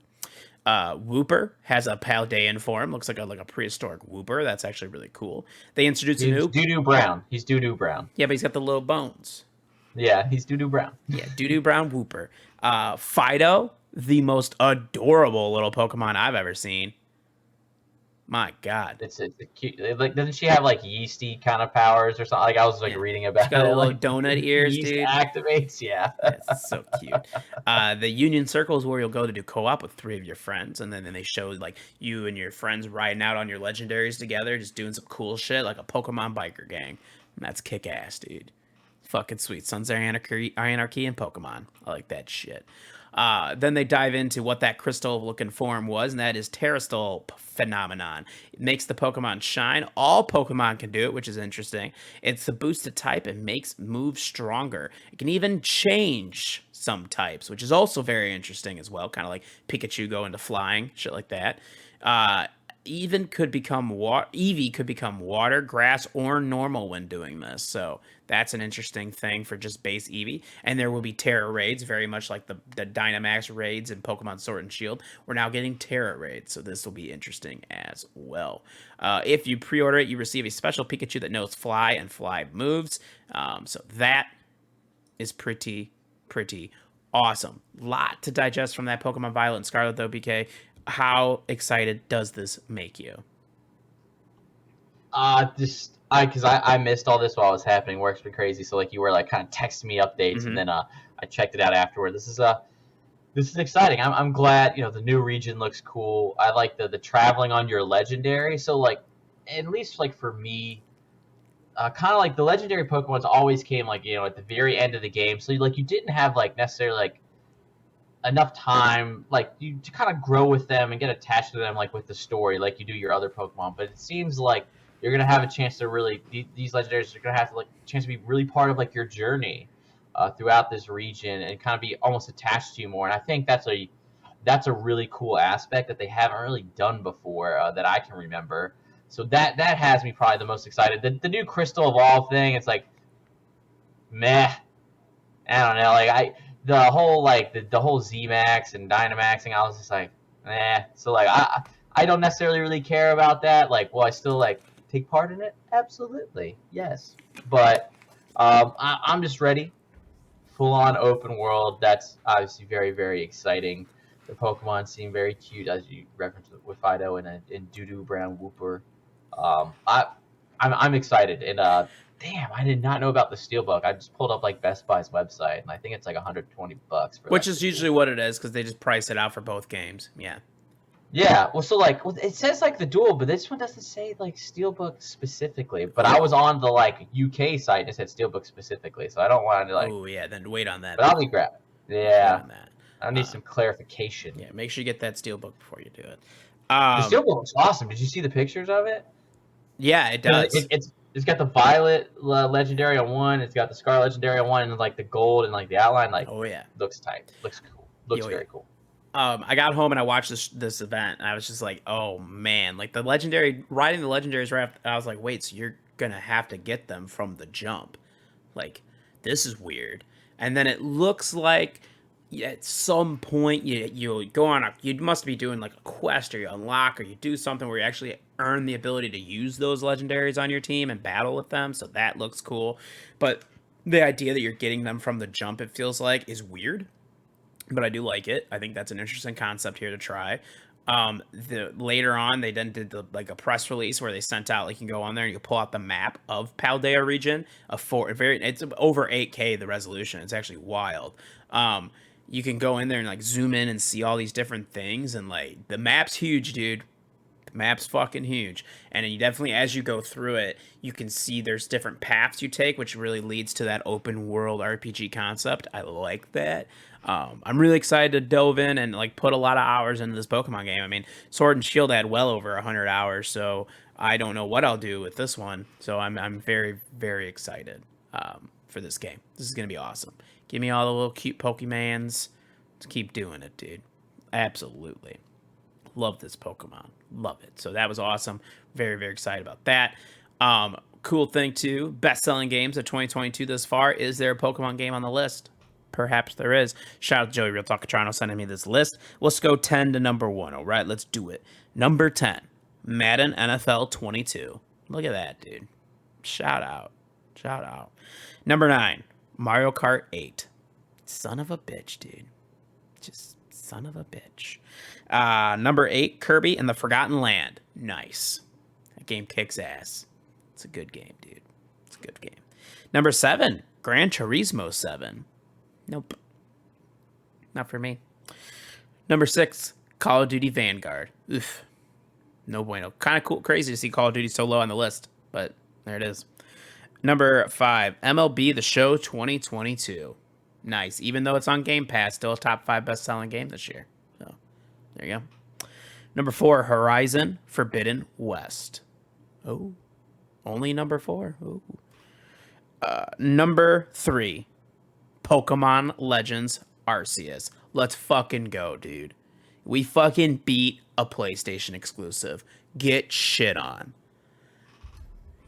Wooper has a Paldean form. Looks like a prehistoric Wooper. That's actually really cool. They introduced a new Doo-Doo Brown. He's Doo-Doo Brown. Yeah, but he's got the little bones. Yeah, he's Doo-Doo Brown. Yeah, Doo-Doo Brown Wooper. Fido, the most adorable little Pokemon I've ever seen. My God, it's a cute. Like, doesn't she have like yeasty kind of powers or something? Like I was reading about. She's got it. little donut ears, yeast dude. Activates, yeah. It's so cute. The Union Circle is where you'll go to do co-op with 3 of your friends, and then they show like you and your friends riding out on your legendaries together, just doing some cool shit like a Pokemon biker gang. And that's kick ass, dude. Fucking sweet. Sons of Anarchy and Pokemon. I like that shit. Then they dive into what that crystal-looking form was, and that is Terrastol phenomenon. It makes the Pokemon shine. All Pokemon can do it, which is interesting. It's the boosted type and makes moves stronger. It can even change some types, which is also very interesting as well. Kind of like Pikachu going to flying, shit like that. even could become water. Eevee could become water, grass, or normal when doing this. So that's an interesting thing for just base Eevee. And there will be Terra raids, very much like the Dynamax raids in Pokemon Sword and Shield. We're now getting Terra raids, so this will be interesting as well. If you pre-order it, you receive a special Pikachu that knows Fly and Fly moves. So that is pretty awesome. Lot to digest from that Pokemon Violet and Scarlet, though, BK. How excited does this make you? Because I missed all this while it was happening. Work's been crazy, so like you were like kind of texting me updates, and then I checked it out afterward. This is exciting. I'm glad, the new region looks cool. I like the traveling on your legendary. So like, at least like for me, kind of like the legendary Pokemons always came like at the very end of the game. So like you didn't have like necessarily like enough time like you to kind of grow with them and get attached to them like with the story like you do your other Pokemon. But it seems like you're gonna have a chance to really these legendaries are gonna have to like a chance to be really part of like your journey throughout this region and kind of be almost attached to you more. And I think that's a really cool aspect that they haven't really done before that I can remember. So that has me probably the most excited. The new Crystal Evolve thing, it's like meh. I don't know, like the whole ZMax and Dynamaxing, I was just like, eh. So like I don't necessarily really care about that. Like, will I still like take part in it? Absolutely, yes. But I'm just ready. Full on open world. That's obviously very, very exciting. The Pokemon seem very cute, as you referenced with Fido and Doodoo Brown Wooper. I'm excited, and damn, I did not know about the Steelbook. I just pulled up like Best Buy's website, and I think it's like $120 for Which is usually what it is, because they just price it out for both games. Yeah. Yeah. Well, so like, it says like the dual, but this one doesn't say like Steelbook specifically. But I was on the like UK site and it said Steelbook specifically, so I don't want to like. Oh yeah, then wait on that. But I'll be grabbing. Yeah. On that. I need some clarification. Yeah, make sure you get that Steelbook before you do it. The Steelbook looks awesome. Did you see the pictures of it? Yeah, it does. It's got the Violet legendary on one. It's got the Scarlet legendary on one, and like the gold and like the outline. Like, oh yeah, looks tight. Looks cool. Looks very cool. I got home and I watched this event, and I was just like, oh man, like the legendary riding the legendaries right. I was like, wait, so you're gonna have to get them from the jump? Like, this is weird. And then it looks like at some point you go on you must be doing like a quest, or you unlock, or you do something where you actually earn the ability to use those legendaries on your team and battle with them. So that looks cool. But the idea that you're getting them from the jump, it feels like, is weird. But I do like it. I think that's an interesting concept here to try. Later on, they then did a press release where they sent out, like, you can go on there and you can pull out the map of Paldea region. It's over 8K the resolution. It's actually wild. You can go in there and like zoom in and see all these different things, and like the map's huge, dude. The map's fucking huge. And you definitely, as you go through it, you can see there's different paths you take, which really leads to that open world RPG concept. I like that. I'm really excited to delve in and like put a lot of hours into this Pokemon game. I mean, Sword and Shield had well over 100 hours, so I don't know what I'll do with this one. So I'm very, very excited for this game. This is gonna be awesome. Give me all the little cute Pokemans. Let's keep doing it, dude. Absolutely. Love this Pokemon. Love it. So that was awesome. Very, very excited about that. Cool thing too, best-selling games of 2022 thus far. Is there a Pokemon game on the list? Perhaps there is. Shout out to Joey Real Talk Toronto sending me this list. Let's go 10 to number 1. All right, let's do it. Number 10, Madden NFL 22. Look at that, dude. Shout out. Shout out. Number 9, Mario Kart 8. Son of a bitch, dude. Just son of a bitch. Number 8, Kirby and the Forgotten Land. Nice. That game kicks ass. It's a good game, dude. It's a good game. Number 7, Gran Turismo 7. Nope. Not for me. Number 6, Call of Duty Vanguard. Oof. No bueno. Kind of cool, crazy to see Call of Duty so low on the list, but there it is. Number 5, MLB The Show 2022. Nice. Even though it's on Game Pass, still a top 5 best-selling game this year. So, there you go. Number 4, Horizon Forbidden West. Oh. Only number 4? Oh. Number 3, Pokemon Legends Arceus. Let's fucking go, dude. We fucking beat a PlayStation exclusive. Get shit on.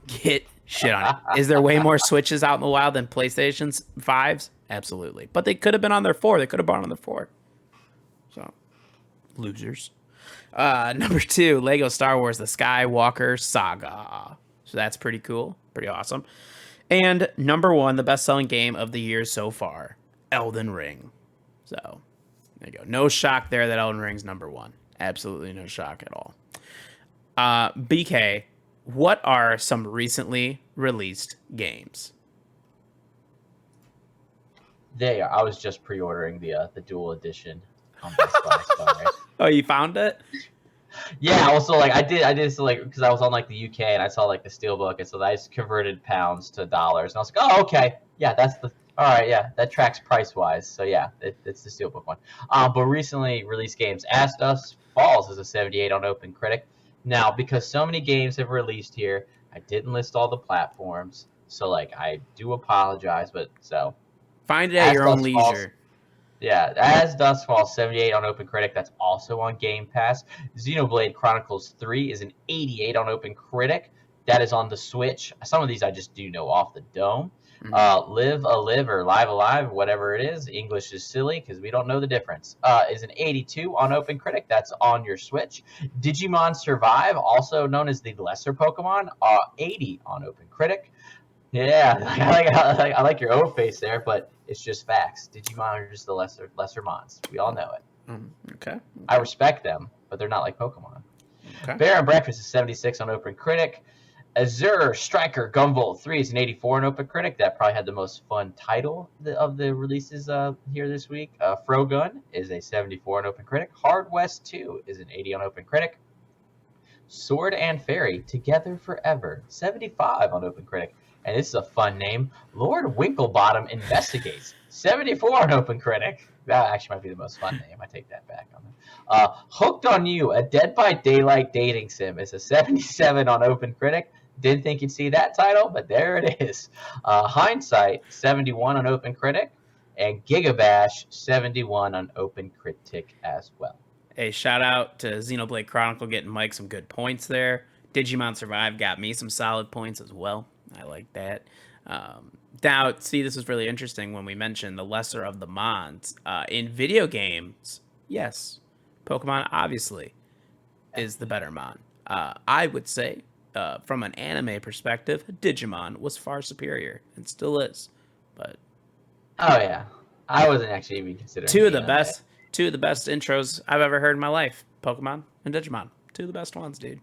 Get shit on it. Is there way more Switches out in the wild than PlayStation's 5s? Absolutely. But they could have been on their 4. They could have been on their 4. So, losers. Number 2, Lego Star Wars The Skywalker Saga. So that's pretty cool. Pretty awesome. And number 1, the best-selling game of the year so far, Elden Ring. So, there you go. No shock there that Elden Ring's number 1. Absolutely no shock at all. BK, what are some recently released games? I was just pre-ordering the dual edition on Best Buy. Sorry. Oh, you found it? Yeah, also like I did so like because I was on like the UK and I saw like the Steelbook, and so I just converted pounds to dollars, and I was like, oh, okay, yeah, that's the all right, yeah, that tracks price wise. So yeah, it's the Steelbook one. But recently released games, As Dusk Falls is a 78 on OpenCritic. Now, because so many games have released here, I didn't list all the platforms, so like I do apologize, but so find it at your own leisure. Falls, yeah, As Dusk Falls 78 on OpenCritic. That's also on Game Pass. Xenoblade Chronicles 3 is an 88 on OpenCritic. That is on the Switch. Some of these I just do know off the dome. Live Alive or Live Alive, whatever it is. English is silly because we don't know the difference. Is an 82 on OpenCritic. That's on your Switch. Digimon Survive, also known as the lesser Pokemon, 80 on OpenCritic. Yeah, I like your O face there, but it's just facts. Digimon are just the lesser mons. We all know it. Okay. I respect them, but they're not like Pokemon. Okay. Bear and Breakfast is 76 on OpenCritic. Azure Striker Gunvolt 3 is an 84 on OpenCritic. That probably had the most fun title of the releases here this week. Frogun is a 74 on OpenCritic. Hard West 2 is an 80 on OpenCritic. Sword and Fairy Together Forever, 75 on OpenCritic. And this is a fun name. Lord Winklebottom Investigates, 74 on OpenCritic. That actually might be the most fun name. I take that back. Hooked on You, a Dead by Daylight dating sim, is a 77 on OpenCritic. Didn't think you'd see that title, but there it is. Hindsight, 71 on OpenCritic. And Gigabash, 71 on OpenCritic as well. Hey, shout out to Xenoblade Chronicle getting Mike some good points there. Digimon Survive got me some solid points as well. I like that. Now, see, this is really interesting when we mentioned the lesser of the mons. In video games, yes, Pokemon obviously is the better mon. I would say, from an anime perspective, Digimon was far superior and still is. But oh yeah, I wasn't actually even considering two of the best intros I've ever heard in my life: Pokemon and Digimon. Two of the best ones, dude.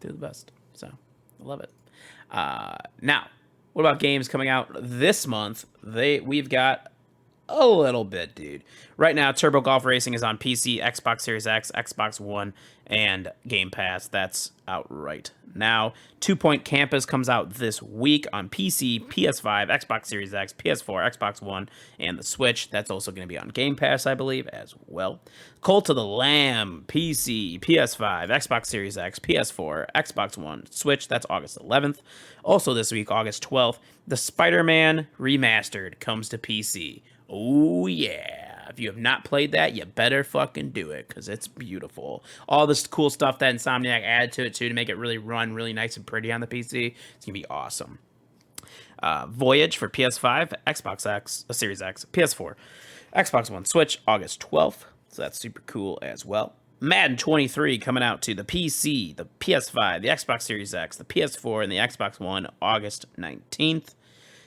Two of the best. So I love it. Now, what about games coming out this month? We've got a little bit, dude. Right now, Turbo Golf Racing is on PC, Xbox Series X, Xbox One, and Game Pass. That's out right now. 2 Point Campus comes out this week on PC, PS5, Xbox Series X, PS4, Xbox One, and the Switch. That's also going to be on Game Pass, I believe, as well. Cult of the Lamb, PC, PS5, Xbox Series X, PS4, Xbox One, Switch. That's August 11th. Also this week, August 12th, the Spider-Man Remastered comes to PC. Oh, yeah. If you have not played that, you better fucking do it, because it's beautiful. All this cool stuff that Insomniac added to it, too, to make it really run really nice and pretty on the PC. It's going to be awesome. Voyage for PS5, Xbox X, Series X, PS4, Xbox One, Switch, August 12th. So that's super cool as well. Madden 23 coming out to the PC, the PS5, the Xbox Series X, the PS4, and the Xbox One, August 19th.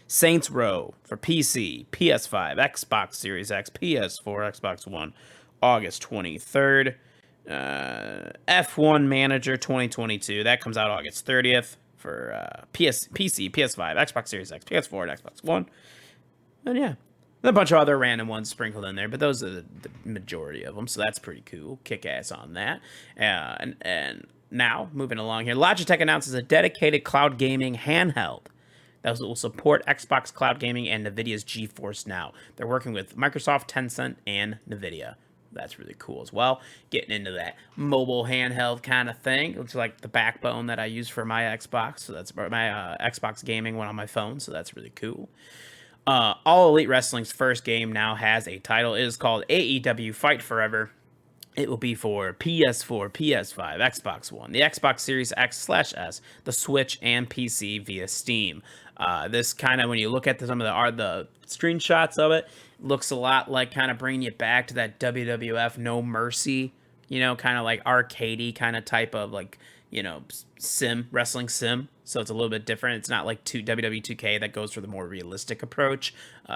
Saints Row for PC, PS5, Xbox Series X, PS4, Xbox One, August 23rd. F1 Manager 2022, that comes out August 30th for PC, PS5, Xbox Series X, PS4, and Xbox One. And yeah, a bunch of other random ones sprinkled in there, but those are the majority of them, so that's pretty cool. Kick ass on that. And now, moving along here, Logitech announces a dedicated cloud gaming handheld that will support Xbox Cloud Gaming and NVIDIA's GeForce Now. They're working with Microsoft, Tencent, and NVIDIA. That's really cool as well. Getting into that mobile handheld kind of thing. It looks like the backbone that I use for my Xbox. So that's my Xbox gaming one on my phone. So that's really cool. All Elite Wrestling's first game now has a title. It is called AEW Fight Forever. It will be for PS4, PS5, Xbox One, the Xbox Series X/S, the Switch, and PC via Steam. This kind of, when you look at some of the screenshots of it, looks a lot like kind of bringing you back to that WWF No Mercy, kind of like arcadey kind of type of like, wrestling sim. So it's a little bit different. It's not like WWE 2K that goes for the more realistic approach.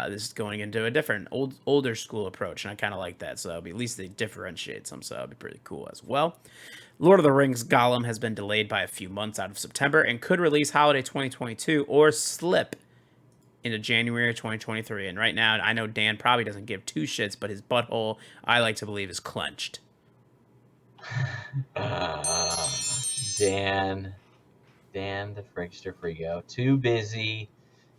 This is going into a different older school approach, and I kind of like that. So at least they differentiate some, so that'll be pretty cool as well. Lord of the Rings Gollum has been delayed by a few months out of September and could release holiday 2022 or slip into January 2023. And right now, I know Dan probably doesn't give two shits, but his butthole, I like to believe, is clenched. Dan the Frickster Frigo, too busy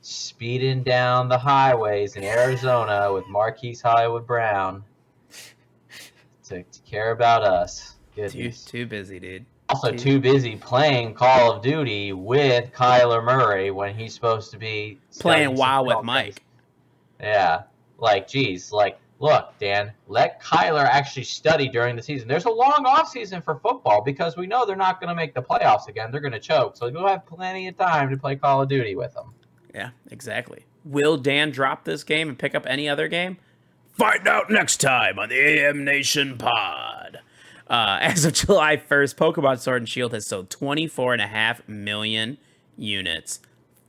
speeding down the highways in Arizona with Marquise Hollywood Brown to care about us. Goodness. Too busy, dude. Also too busy playing Call of Duty with Kyler Murray when he's supposed to be playing WoW with Mike. Yeah, geez, look, Dan, let Kyler actually study during the season. There's a long off season for football because we know they're not going to make the playoffs again. They're going to choke, so you'll have plenty of time to play Call of Duty with them. Yeah, exactly. Will Dan drop this game and pick up any other game? Find out next time on the AMNATIONPod. As of July 1st, Pokemon Sword and Shield has sold 24.5 million units.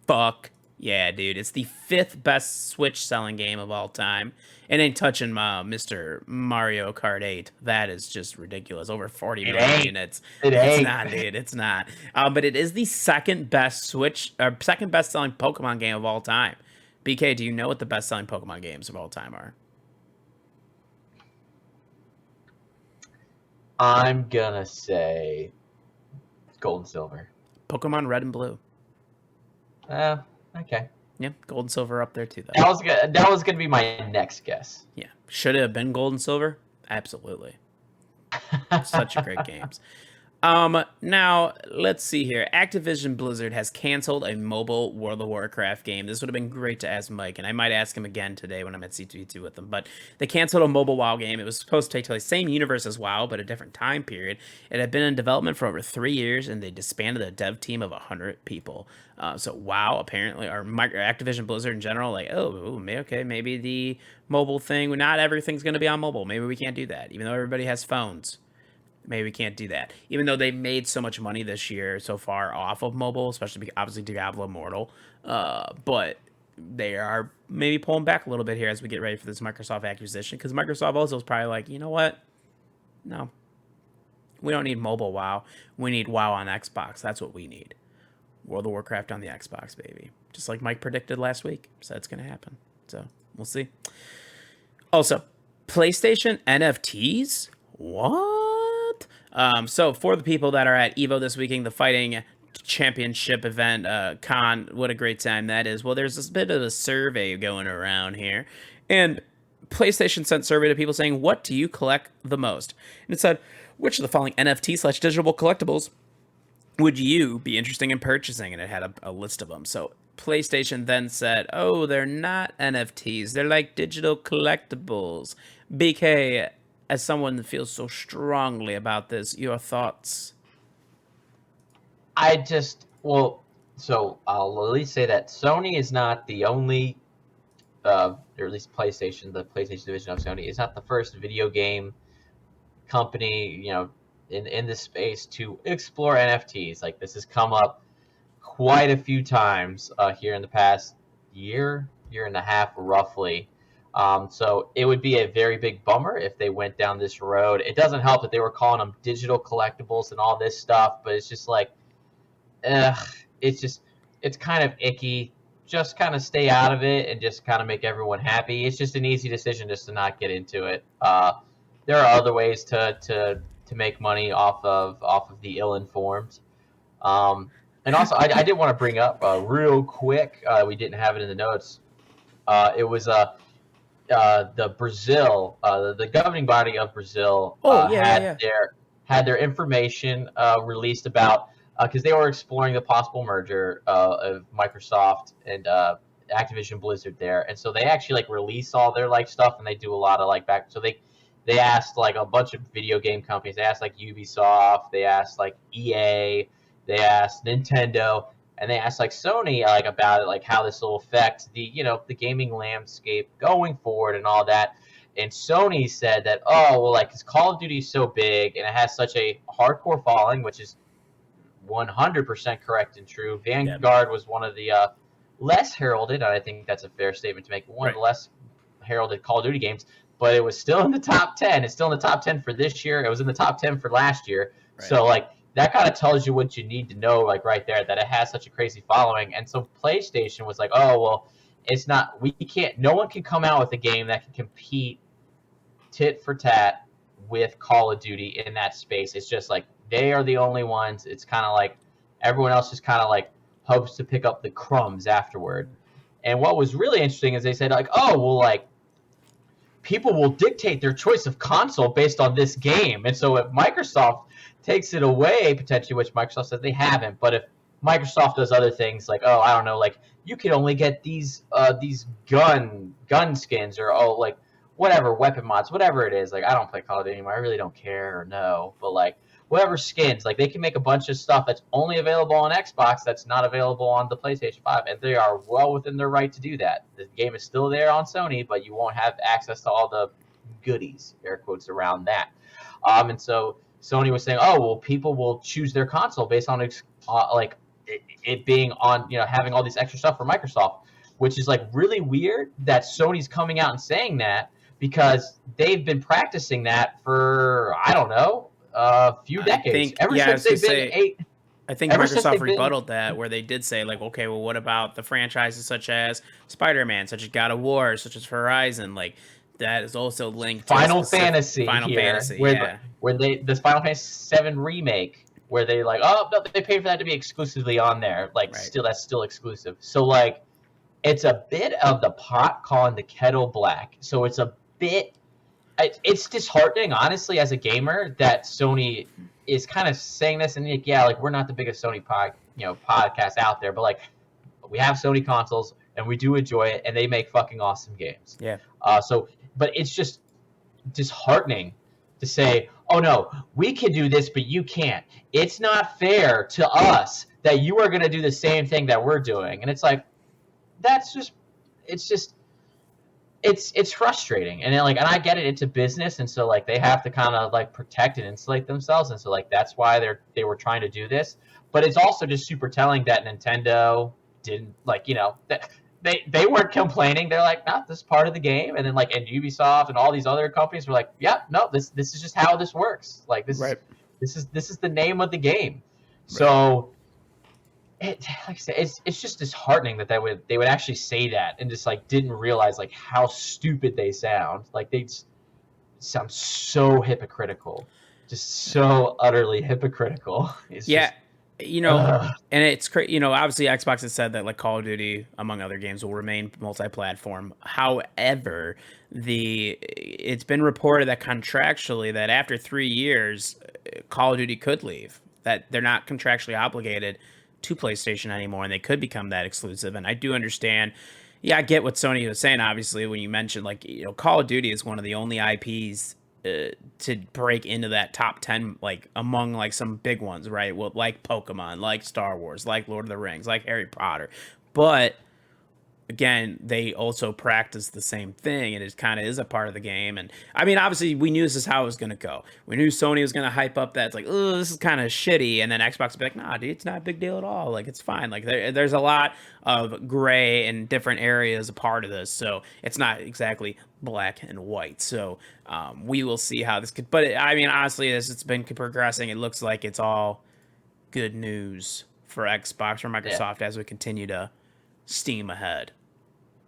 Fuck yeah, dude. It's the 5th best Switch selling game of all time. It ain't touching Mr. Mario Kart 8. That is just ridiculous. Over 40 million units. It's not, dude. It's not. But it is the second best second best selling Pokemon game of all time. BK, do you know what the best selling Pokemon games of all time are? I'm gonna say Gold and Silver. Pokemon Red and Blue. Okay. Yeah, Gold and Silver up there too, though. That was gonna be my next guess. Yeah, should it have been Gold and Silver? Absolutely. Such great games. Now let's see here. Activision Blizzard has canceled a mobile World of Warcraft game. This would have been great to ask Mike, and I might ask him again today when I'm at C2E2 with him. But they canceled a mobile WoW game. It was supposed to take place same universe as WoW, but a different time period. It had been in development for over 3 years, and they disbanded a dev team of 100 people. So WoW apparently, or Activision Blizzard in general, okay, maybe the mobile thing. Not everything's going to be on mobile. Maybe we can't do that, even though everybody has phones. Maybe we can't do that. Even though they made so much money this year so far off of mobile, especially obviously Diablo Immortal. But they are maybe pulling back a little bit here as we get ready for this Microsoft acquisition. Because Microsoft also is probably like, you know what? No. We don't need mobile WoW. We need WoW on Xbox. That's what we need. World of Warcraft on the Xbox, baby. Just like Mike predicted last week. So it's going to happen. So we'll see. Also, PlayStation NFTs? What? So for the people that are at EVO this weekend, the Fighting Championship event, con, what a great time that is. Well, there's this bit of a survey going around here, and PlayStation sent survey to people saying, what do you collect the most? And it said, which of the following NFT/digital collectibles would you be interested in purchasing? And it had a list of them. So PlayStation then said, oh, they're not NFTs. They're like digital collectibles. BK, as someone that feels so strongly about this, your thoughts? So I'll at least say that Sony is not the only, or at least PlayStation, the PlayStation division of Sony, is not the first video game company, in this space to explore NFTs. Like, this has come up quite a few times here in the past year and a half, roughly. So it would be a very big bummer if they went down this road. It doesn't help that they were calling them digital collectibles and all this stuff, but it's just like, it's kind of icky. Just kind of stay out of it and just kind of make everyone happy. It's just an easy decision just to not get into it. There are other ways to make money off of the ill-informed. And also, I did want to bring up real quick. We didn't have it in the notes. It was the Brazil, the governing body of Brazil had their information released about, because they were exploring the possible merger of Microsoft and Activision Blizzard there, and so they actually release all their stuff, and they do a lot of back. So they they asked like a bunch of video game companies. They asked like Ubisoft, they asked like EA, they asked Nintendo, and they asked like Sony like about it, like how this will affect the the gaming landscape going forward and all that. And Sony said that, oh well, like, 'cause Call of Duty is so big and it has such a hardcore following, which is 100% correct and true. Vanguard was one of the less heralded, and I think that's a fair statement to make, one of the less heralded Call of Duty games, but it was still in the top 10. It's still in the top 10 for this year. It was in the top 10 for last year. So like that kind of tells you what you need to know, like right there, that it has such a crazy following. And so PlayStation was like, oh well, it's not, we can't, no one can come out with a game that can compete tit for tat with Call of Duty in that space. It's just like they are the only ones. It's kind of like everyone else just kind of like hopes to pick up the crumbs afterward. And what was really interesting is they said like, oh well, like people will dictate their choice of console based on this game. And so if Microsoft takes it away potentially, which Microsoft says they haven't, but if Microsoft does other things like, oh I don't know, like you can only get these gun skins, or oh like whatever, weapon mods, whatever it is. Like, I don't play Call of Duty anymore. I really don't care or know. But, like, whatever skins, like, they can make a bunch of stuff that's only available on Xbox that's not available on the PlayStation 5. And they are well within their right to do that. The game is still there on Sony, but you won't have access to all the goodies, air quotes, around that. And so Sony was saying, oh, well, people will choose their console based on, like, it being on, having all this extra stuff for Microsoft, which is, like, really weird that Sony's coming out and saying that, because they've been practicing that for, I don't know, a few decades. I think Microsoft rebutted that, where they did say, like, okay, well, what about the franchises such as Spider-Man, such as God of War, such as Horizon? Like, that is also linked to Final Fantasy, where this Final Fantasy VII remake, where they like, oh, no, they paid for that to be exclusively on there. Like, that's still exclusive. So, like, it's a bit of the pot calling the kettle black. So it's a bit, it's disheartening, honestly, as a gamer, that Sony is kind of saying this, and like, yeah, like, we're not the biggest Sony podcast out there, but like, we have Sony consoles and we do enjoy it, and they make fucking awesome games. Yeah. But it's just disheartening to say, oh no, we can do this, but you can't. It's not fair to us that you are going to do the same thing that we're doing. And it's like, it's frustrating. And then, like, and I get it, it's a business, and so like they have to kind of like protect and insulate themselves, and so like that's why they were trying to do this. But it's also just super telling that Nintendo didn't, like, that they weren't complaining. They're like, no, this is part of the game. And then like, and Ubisoft and all these other companies were like, yeah, no, this is just how this works. Like, this is the name of the game. So like I said, it's just disheartening that they would actually say that, and just like didn't realize like how stupid they sound. Like, they sound so hypocritical, just so utterly hypocritical. It's just, and it's crazy. Obviously Xbox has said that like Call of Duty, among other games, will remain multi-platform. However, it's been reported that contractually that after 3 years, Call of Duty could leave. That they're not contractually obligated to PlayStation anymore, and they could become that exclusive. And I do understand. Yeah, I get what Sony was saying. Obviously, when you mentioned like Call of Duty is one of the only IPs to break into that top 10, like among like some big ones, right? Well, like Pokemon, like Star Wars, like Lord of the Rings, like Harry Potter. But again, they also practice the same thing, and it kind of is a part of the game. And I mean, obviously, we knew this is how it was going to go. We knew Sony was going to hype up that it's like, oh, this is kind of shitty, and then Xbox would be like, nah, dude, it's not a big deal at all. Like, it's fine. Like, there's a lot of gray and different areas a part of this, so it's not exactly black and white. So we will see how this could. But I mean, honestly, as it's been progressing, it looks like it's all good news for Xbox or Microsoft as we continue to steam ahead.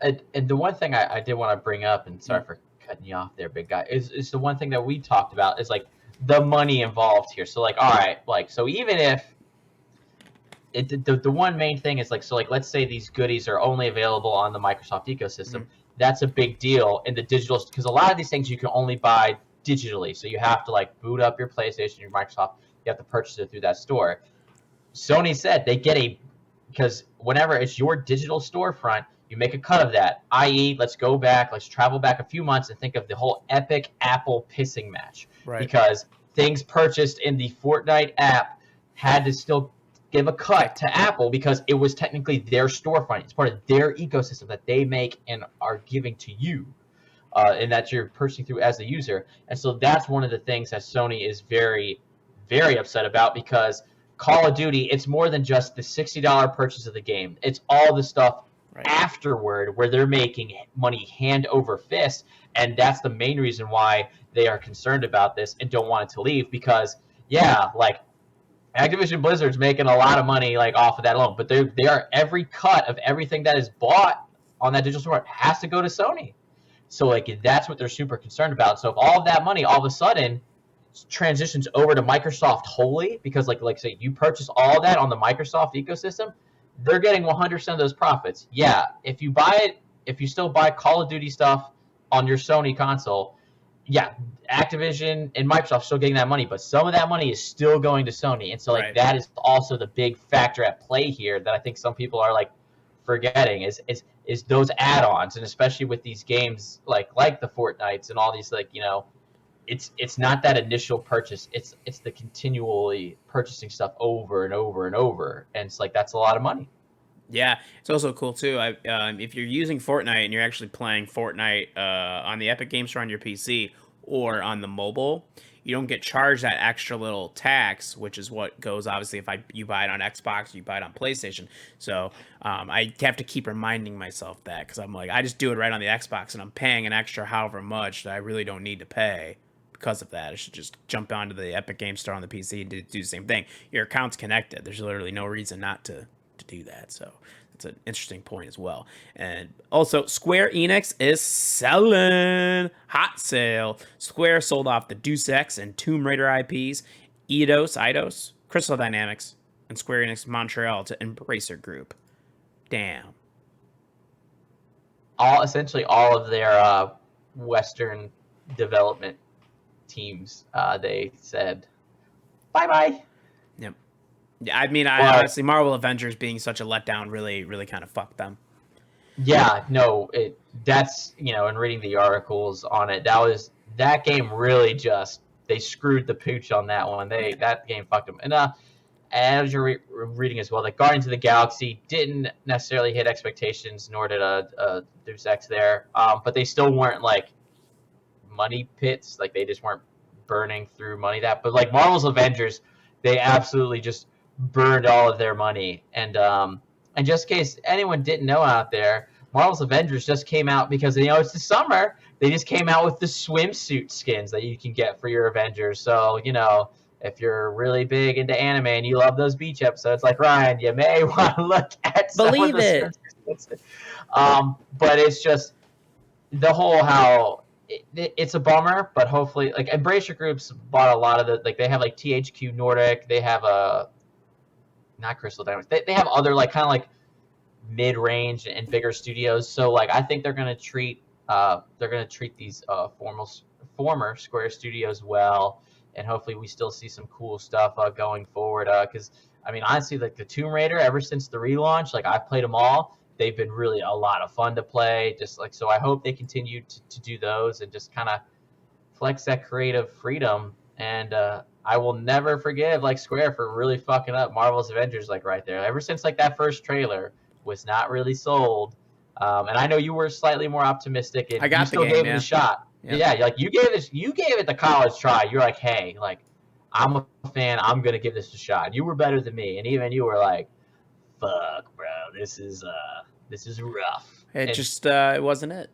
And the one thing I did want to bring up, and sorry for cutting you off there, big guy, is the one thing that we talked about is like the money involved here. So like, all right, like, so even if the one main thing is like, so like, let's say these goodies are only available on the Microsoft ecosystem. That's a big deal in the digital, because a lot of these things you can only buy digitally. So you have to like boot up your PlayStation, your Microsoft, you have to purchase it through that store. Sony said they get because whenever it's your digital storefront, You make a cut of that, i.e., let's travel back a few months and think of the whole epic Apple pissing match. Right. Because things purchased in the Fortnite app had to still give a cut to Apple because it was technically their storefront. It's part of their ecosystem that they make and are giving to you, and that you're purchasing through as the user. And so that's one of the things that Sony is very, very upset about, because Call of Duty, it's more than just the $60 purchase of the game. It's all the stuff afterward where they're making money hand over fist, and that's the main reason why they are concerned about this and don't want it to leave. Because like Activision Blizzard's making a lot of money like off of that alone, but they are, every cut of everything that is bought on that digital store has to go to Sony. So like that's what they're super concerned about. So if all of that money all of a sudden transitions over to Microsoft wholly, because like say you purchase all of that on the Microsoft ecosystem, they're getting 100% of those profits. Yeah, if you buy it, if you still buy Call of Duty stuff on your Sony console, yeah, Activision and Microsoft are still getting that money, but some of that money is still going to Sony. And so like that is also the big factor at play here that I think some people are like forgetting is those add-ons. And especially with these games like the Fortnites and all these, like, you know, it's not that initial purchase, it's the continually purchasing stuff over and over and over, and it's like that's a lot of money. Yeah, it's also cool too. If you're using Fortnite and you're actually playing Fortnite on the Epic Games Store on your PC or on the mobile, you don't get charged that extra little tax, which is what goes obviously if you buy it on Xbox, you buy it on PlayStation. So I have to keep reminding myself that, because I'm like, I just do it right on the Xbox and I'm paying an extra however much that I really don't need to pay. Because of that, I should just jump onto the Epic Games Store on the PC and do the same thing. Your account's connected. There's literally no reason not to do that. So that's an interesting point as well. And also, Square Enix is selling. Hot sale. Square sold off the Deus Ex and Tomb Raider IPs, Eidos, Crystal Dynamics, and Square Enix Montreal to Embracer Group. Damn. Essentially all of their Western development teams, they said bye-bye. Yep. Yeah, I mean, honestly, Marvel Avengers being such a letdown really kind of fucked them. Yeah, no, that's, you know, and reading the articles on it, that game really just, they screwed the pooch on that one. That game fucked them. And as you're reading as well, like Guardians of the Galaxy didn't necessarily hit expectations, nor did Deus Ex there, but they still weren't like money pits, like they just weren't burning through money but like Marvel's Avengers, they absolutely just burned all of their money. And just in case anyone didn't know out there, Marvel's Avengers just came out because, you know, it's the summer. They just came out with the swimsuit skins that you can get for your Avengers. So, you know, if you're really big into anime and you love those beach episodes like Ryan, you may want to look at some of the swimsuit skins. But it's just the whole how it's a bummer, but hopefully, like, Embracer Group's bought a lot of the, like, they have like THQ Nordic, they have not Crystal Dynamics, they have other like kind of like mid-range and bigger studios. So like I think they're gonna treat these former Square studios well, and hopefully we still see some cool stuff going forward. Because I mean, honestly, like the Tomb Raider, ever since the relaunch, like I've played them all. They've been really a lot of fun to play. Just like, so I hope they continue to do those and just kind of flex that creative freedom. And I will never forgive like Square for really fucking up Marvel's Avengers, like right there. Ever since like that first trailer was not really sold. And I know you were slightly more optimistic, and you still gave it a shot. Yeah, like you gave it the college try. You're like, hey, like I'm a fan. I'm gonna give this a shot. You were better than me, and even you were like, fuck, bro, this is rough. It wasn't it.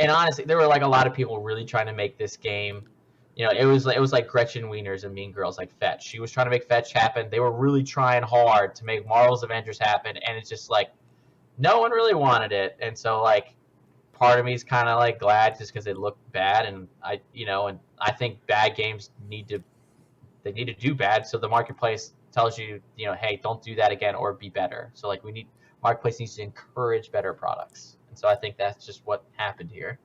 And honestly, there were like a lot of people really trying to make this game. You know, it was like Gretchen Wieners and Mean Girls, like Fetch. She was trying to make Fetch happen. They were really trying hard to make Marvel's Avengers happen, and it's just like no one really wanted it. And so like part of me is kind of like glad just because it looked bad, and I think bad games need to do bad, so the marketplace tells you, you know, hey, don't do that again or be better. So like marketplace needs to encourage better products, and so I think that's just what happened here.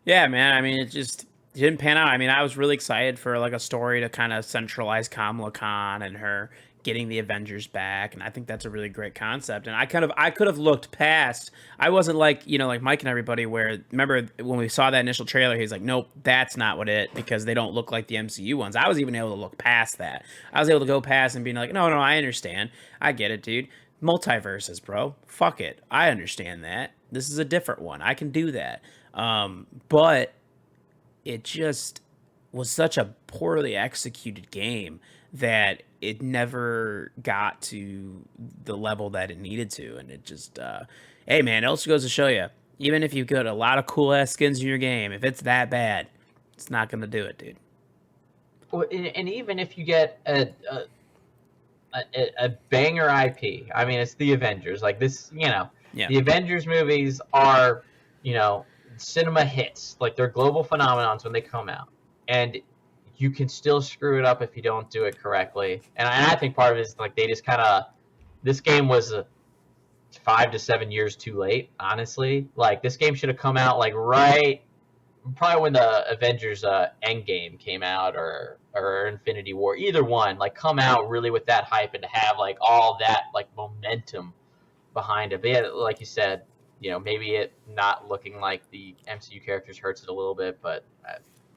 Yeah, man. I mean, it didn't pan out. I mean, I was really excited for like a story to kind of centralize Kamala Khan and her getting the Avengers back, and I think that's a really great concept. And I could have looked past. I wasn't like, like Mike and everybody, where remember when we saw that initial trailer, he's like, nope, that's not what it, because they don't look like the MCU ones. I was even able to look past that. I was able to go past and be like, no, I understand, I get it, dude. Multiverses, bro. Fuck it, I understand that. This is a different one. I can do that. But it just was such a poorly executed game that it never got to the level that it needed to. And it just, hey man, it also goes to show you, even if you've got a lot of cool ass skins in your game, if it's that bad, it's not going to do it, dude. Well, and even if you get a banger IP, I mean, it's the Avengers. Like this, the Avengers movies are, cinema hits. Like they're global phenomenons when they come out. And you can still screw it up if you don't do it correctly. And I think part of it is like they just kind of, this game was 5 to 7 years too late, honestly. Like this game should have come out like probably when the Avengers Endgame came out or Infinity War, either one, like come out really with that hype and to have like all that like momentum behind it. But yeah, like you said, maybe it not looking like the MCU characters hurts it a little bit, but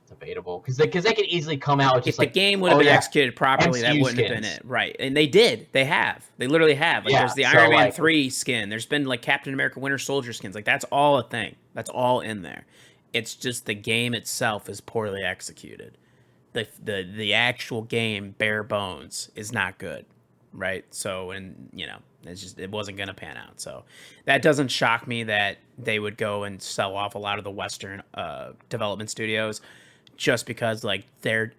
debatable because they could easily come out with just if the game would have been executed properly, MCU that wouldn't have been it, right? And they literally have. Like there's the Iron Man 3 skin. There's been like Captain America Winter Soldier skins. Like that's all a thing. That's all in there. It's just the game itself is poorly executed. The actual game, bare bones, is not good, right? So it wasn't gonna pan out. So that doesn't shock me that they would go and sell off a lot of the Western development studios. Just because like they're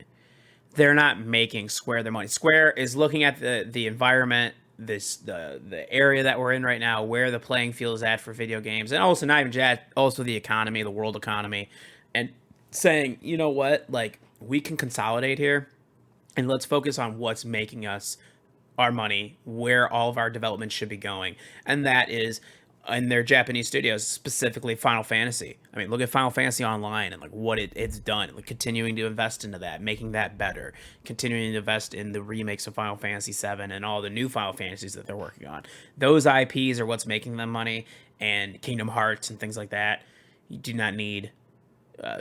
not making Square their money. Square is looking at the environment, the area that we're in right now, where the playing field is at for video games, and also not even just also the economy, the world economy, and saying, you know what, like we can consolidate here, and let's focus on what's making us our money, where all of our development should be going, and that is in their Japanese studios, specifically Final Fantasy. I mean, look at Final Fantasy Online and like what it's done. Like continuing to invest into that, making that better, continuing to invest in the remakes of Final Fantasy VII and all the new Final Fantasies that they're working on. Those IPs are what's making them money, and Kingdom Hearts and things like that. You do not need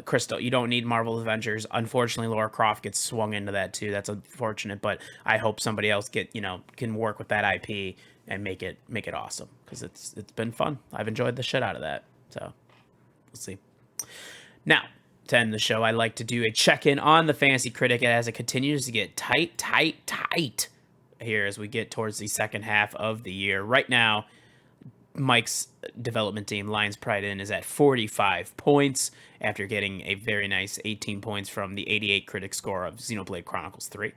Crystal. You don't need Marvel Avengers. Unfortunately, Lara Croft gets swung into that too. That's unfortunate, but I hope somebody else can work with that IP and make it awesome, because it's been fun. I've enjoyed the shit out of that. So we'll see. Now, to end the show, I like to do a check-in on the Fantasy Critic as it continues to get tight here as we get towards the second half of the year. Right now, Mike's development team, Lions Pride Inn, is at 45 points after getting a very nice 18 points from the 88 critic score of Xenoblade Chronicles 3.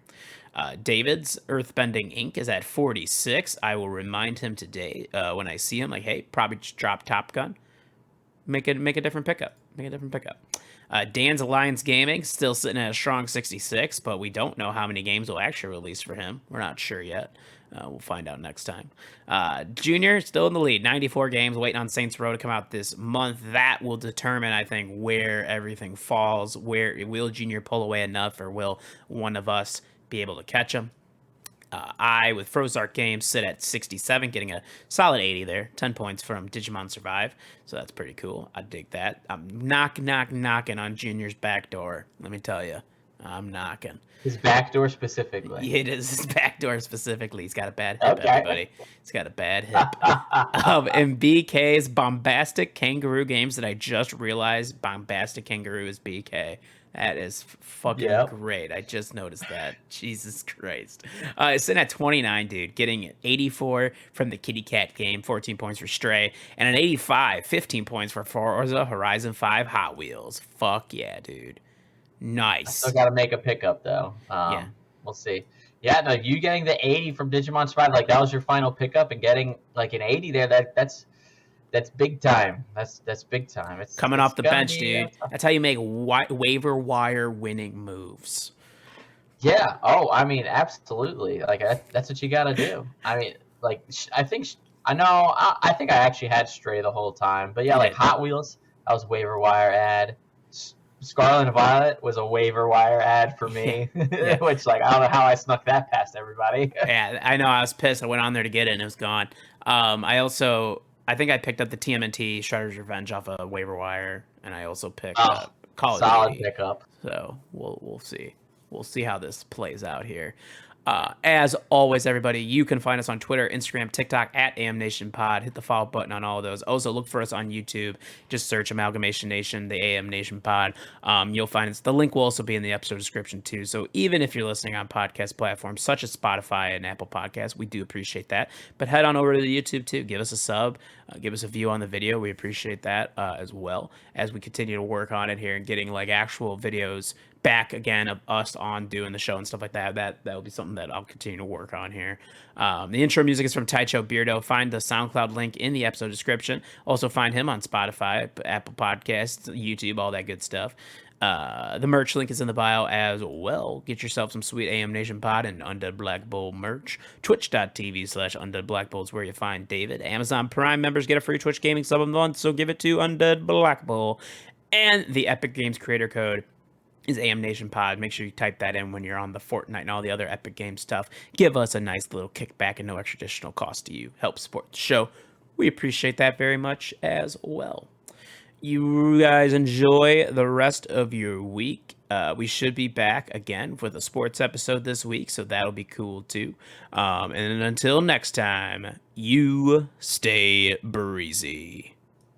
David's Earthbending Inc. is at 46. I will remind him today when I see him, like, hey, probably just drop Top Gun. Make a different pickup. Dan's Alliance Gaming still sitting at a strong 66, but we don't know how many games will actually release for him. We're not sure yet. We'll find out next time. Junior still in the lead, 94 games, waiting on Saints Row to come out this month. That will determine, I think, where everything falls. Where will Junior pull away enough, or will one of us be able to catch him? I, with Frozark Games, sit at 67, getting a solid 80 there. 10 points from Digimon Survive, so that's pretty cool. I dig that. I'm knocking on Junior's back door. Let me tell you, I'm knocking. His back door specifically? It is his back door specifically. He's got a bad hip, everybody. He's got a bad hip. And BK's Bombastic Kangaroo Games, that I just realized Bombastic Kangaroo is BK. That is fucking great. I just noticed that. Jesus Christ. It's sitting at 29, dude. Getting 84 from the Kitty Cat game, 14 points for Stray, and an 85, 15 points for Forza Horizon 5 Hot Wheels. Fuck yeah, dude. Nice. I still got to make a pickup, though. Yeah. We'll see. Yeah, no, you getting the 80 from Digimon Survive, like that was your final pickup, and getting like an 80 there, that's big time. That's big time. It's coming off the bench, dude. That's how you make waiver wire winning moves. Yeah. Oh, I mean, absolutely. Like that's what you got to do. I mean, like I think I actually had Stray the whole time, but yeah, like Hot Wheels, that was waiver wire ad. Scarlet and Violet was a waiver wire ad for me, Yeah. which like I don't know how I snuck that past everybody. Yeah, I know. I was pissed. I went on there to get it, and it was gone. I think I picked up the TMNT Shredder's Revenge off a waiver wire, and I also picked Oh, up Call of solid Duty. pickup. So we'll see. We'll see how this plays out here. As always, everybody, you can find us on Twitter, Instagram, TikTok at AMNationPod. Hit the follow button on all of those. Also, look for us on YouTube. Just search Amalgamation Nation, the AM Nation Pod. You'll find us. The link will also be in the episode description, too. So even if you're listening on podcast platforms such as Spotify and Apple Podcasts, we do appreciate that. But head on over to the YouTube, too. Give us a sub. Give us a view on the video. We appreciate that as well as we continue to work on it here and getting like actual videos back again of us on doing the show and stuff like that. That will be something that I'll continue to work on here. The intro music is from Taicho Beardo. Find the SoundCloud link in the episode description. Also find him on Spotify, Apple Podcasts, YouTube, all that good stuff. The merch link is in the bio as well. Get yourself some sweet AM Nation Pod and Undead Black Bull merch. Twitch.tv/Undead Black Bull is where you find David. Amazon Prime members get a free Twitch Gaming sub of the month, so give it to Undead Black Bull. And the Epic Games creator code is AM Nation Pod. Make sure you type that in when you're on the Fortnite and all the other Epic Games stuff. Give us a nice little kickback and no extra additional cost to you. Help support the show. We appreciate that very much as well. You guys enjoy the rest of your week. We should be back again with a sports episode this week, so that'll be cool too. And until next time, you stay breezy.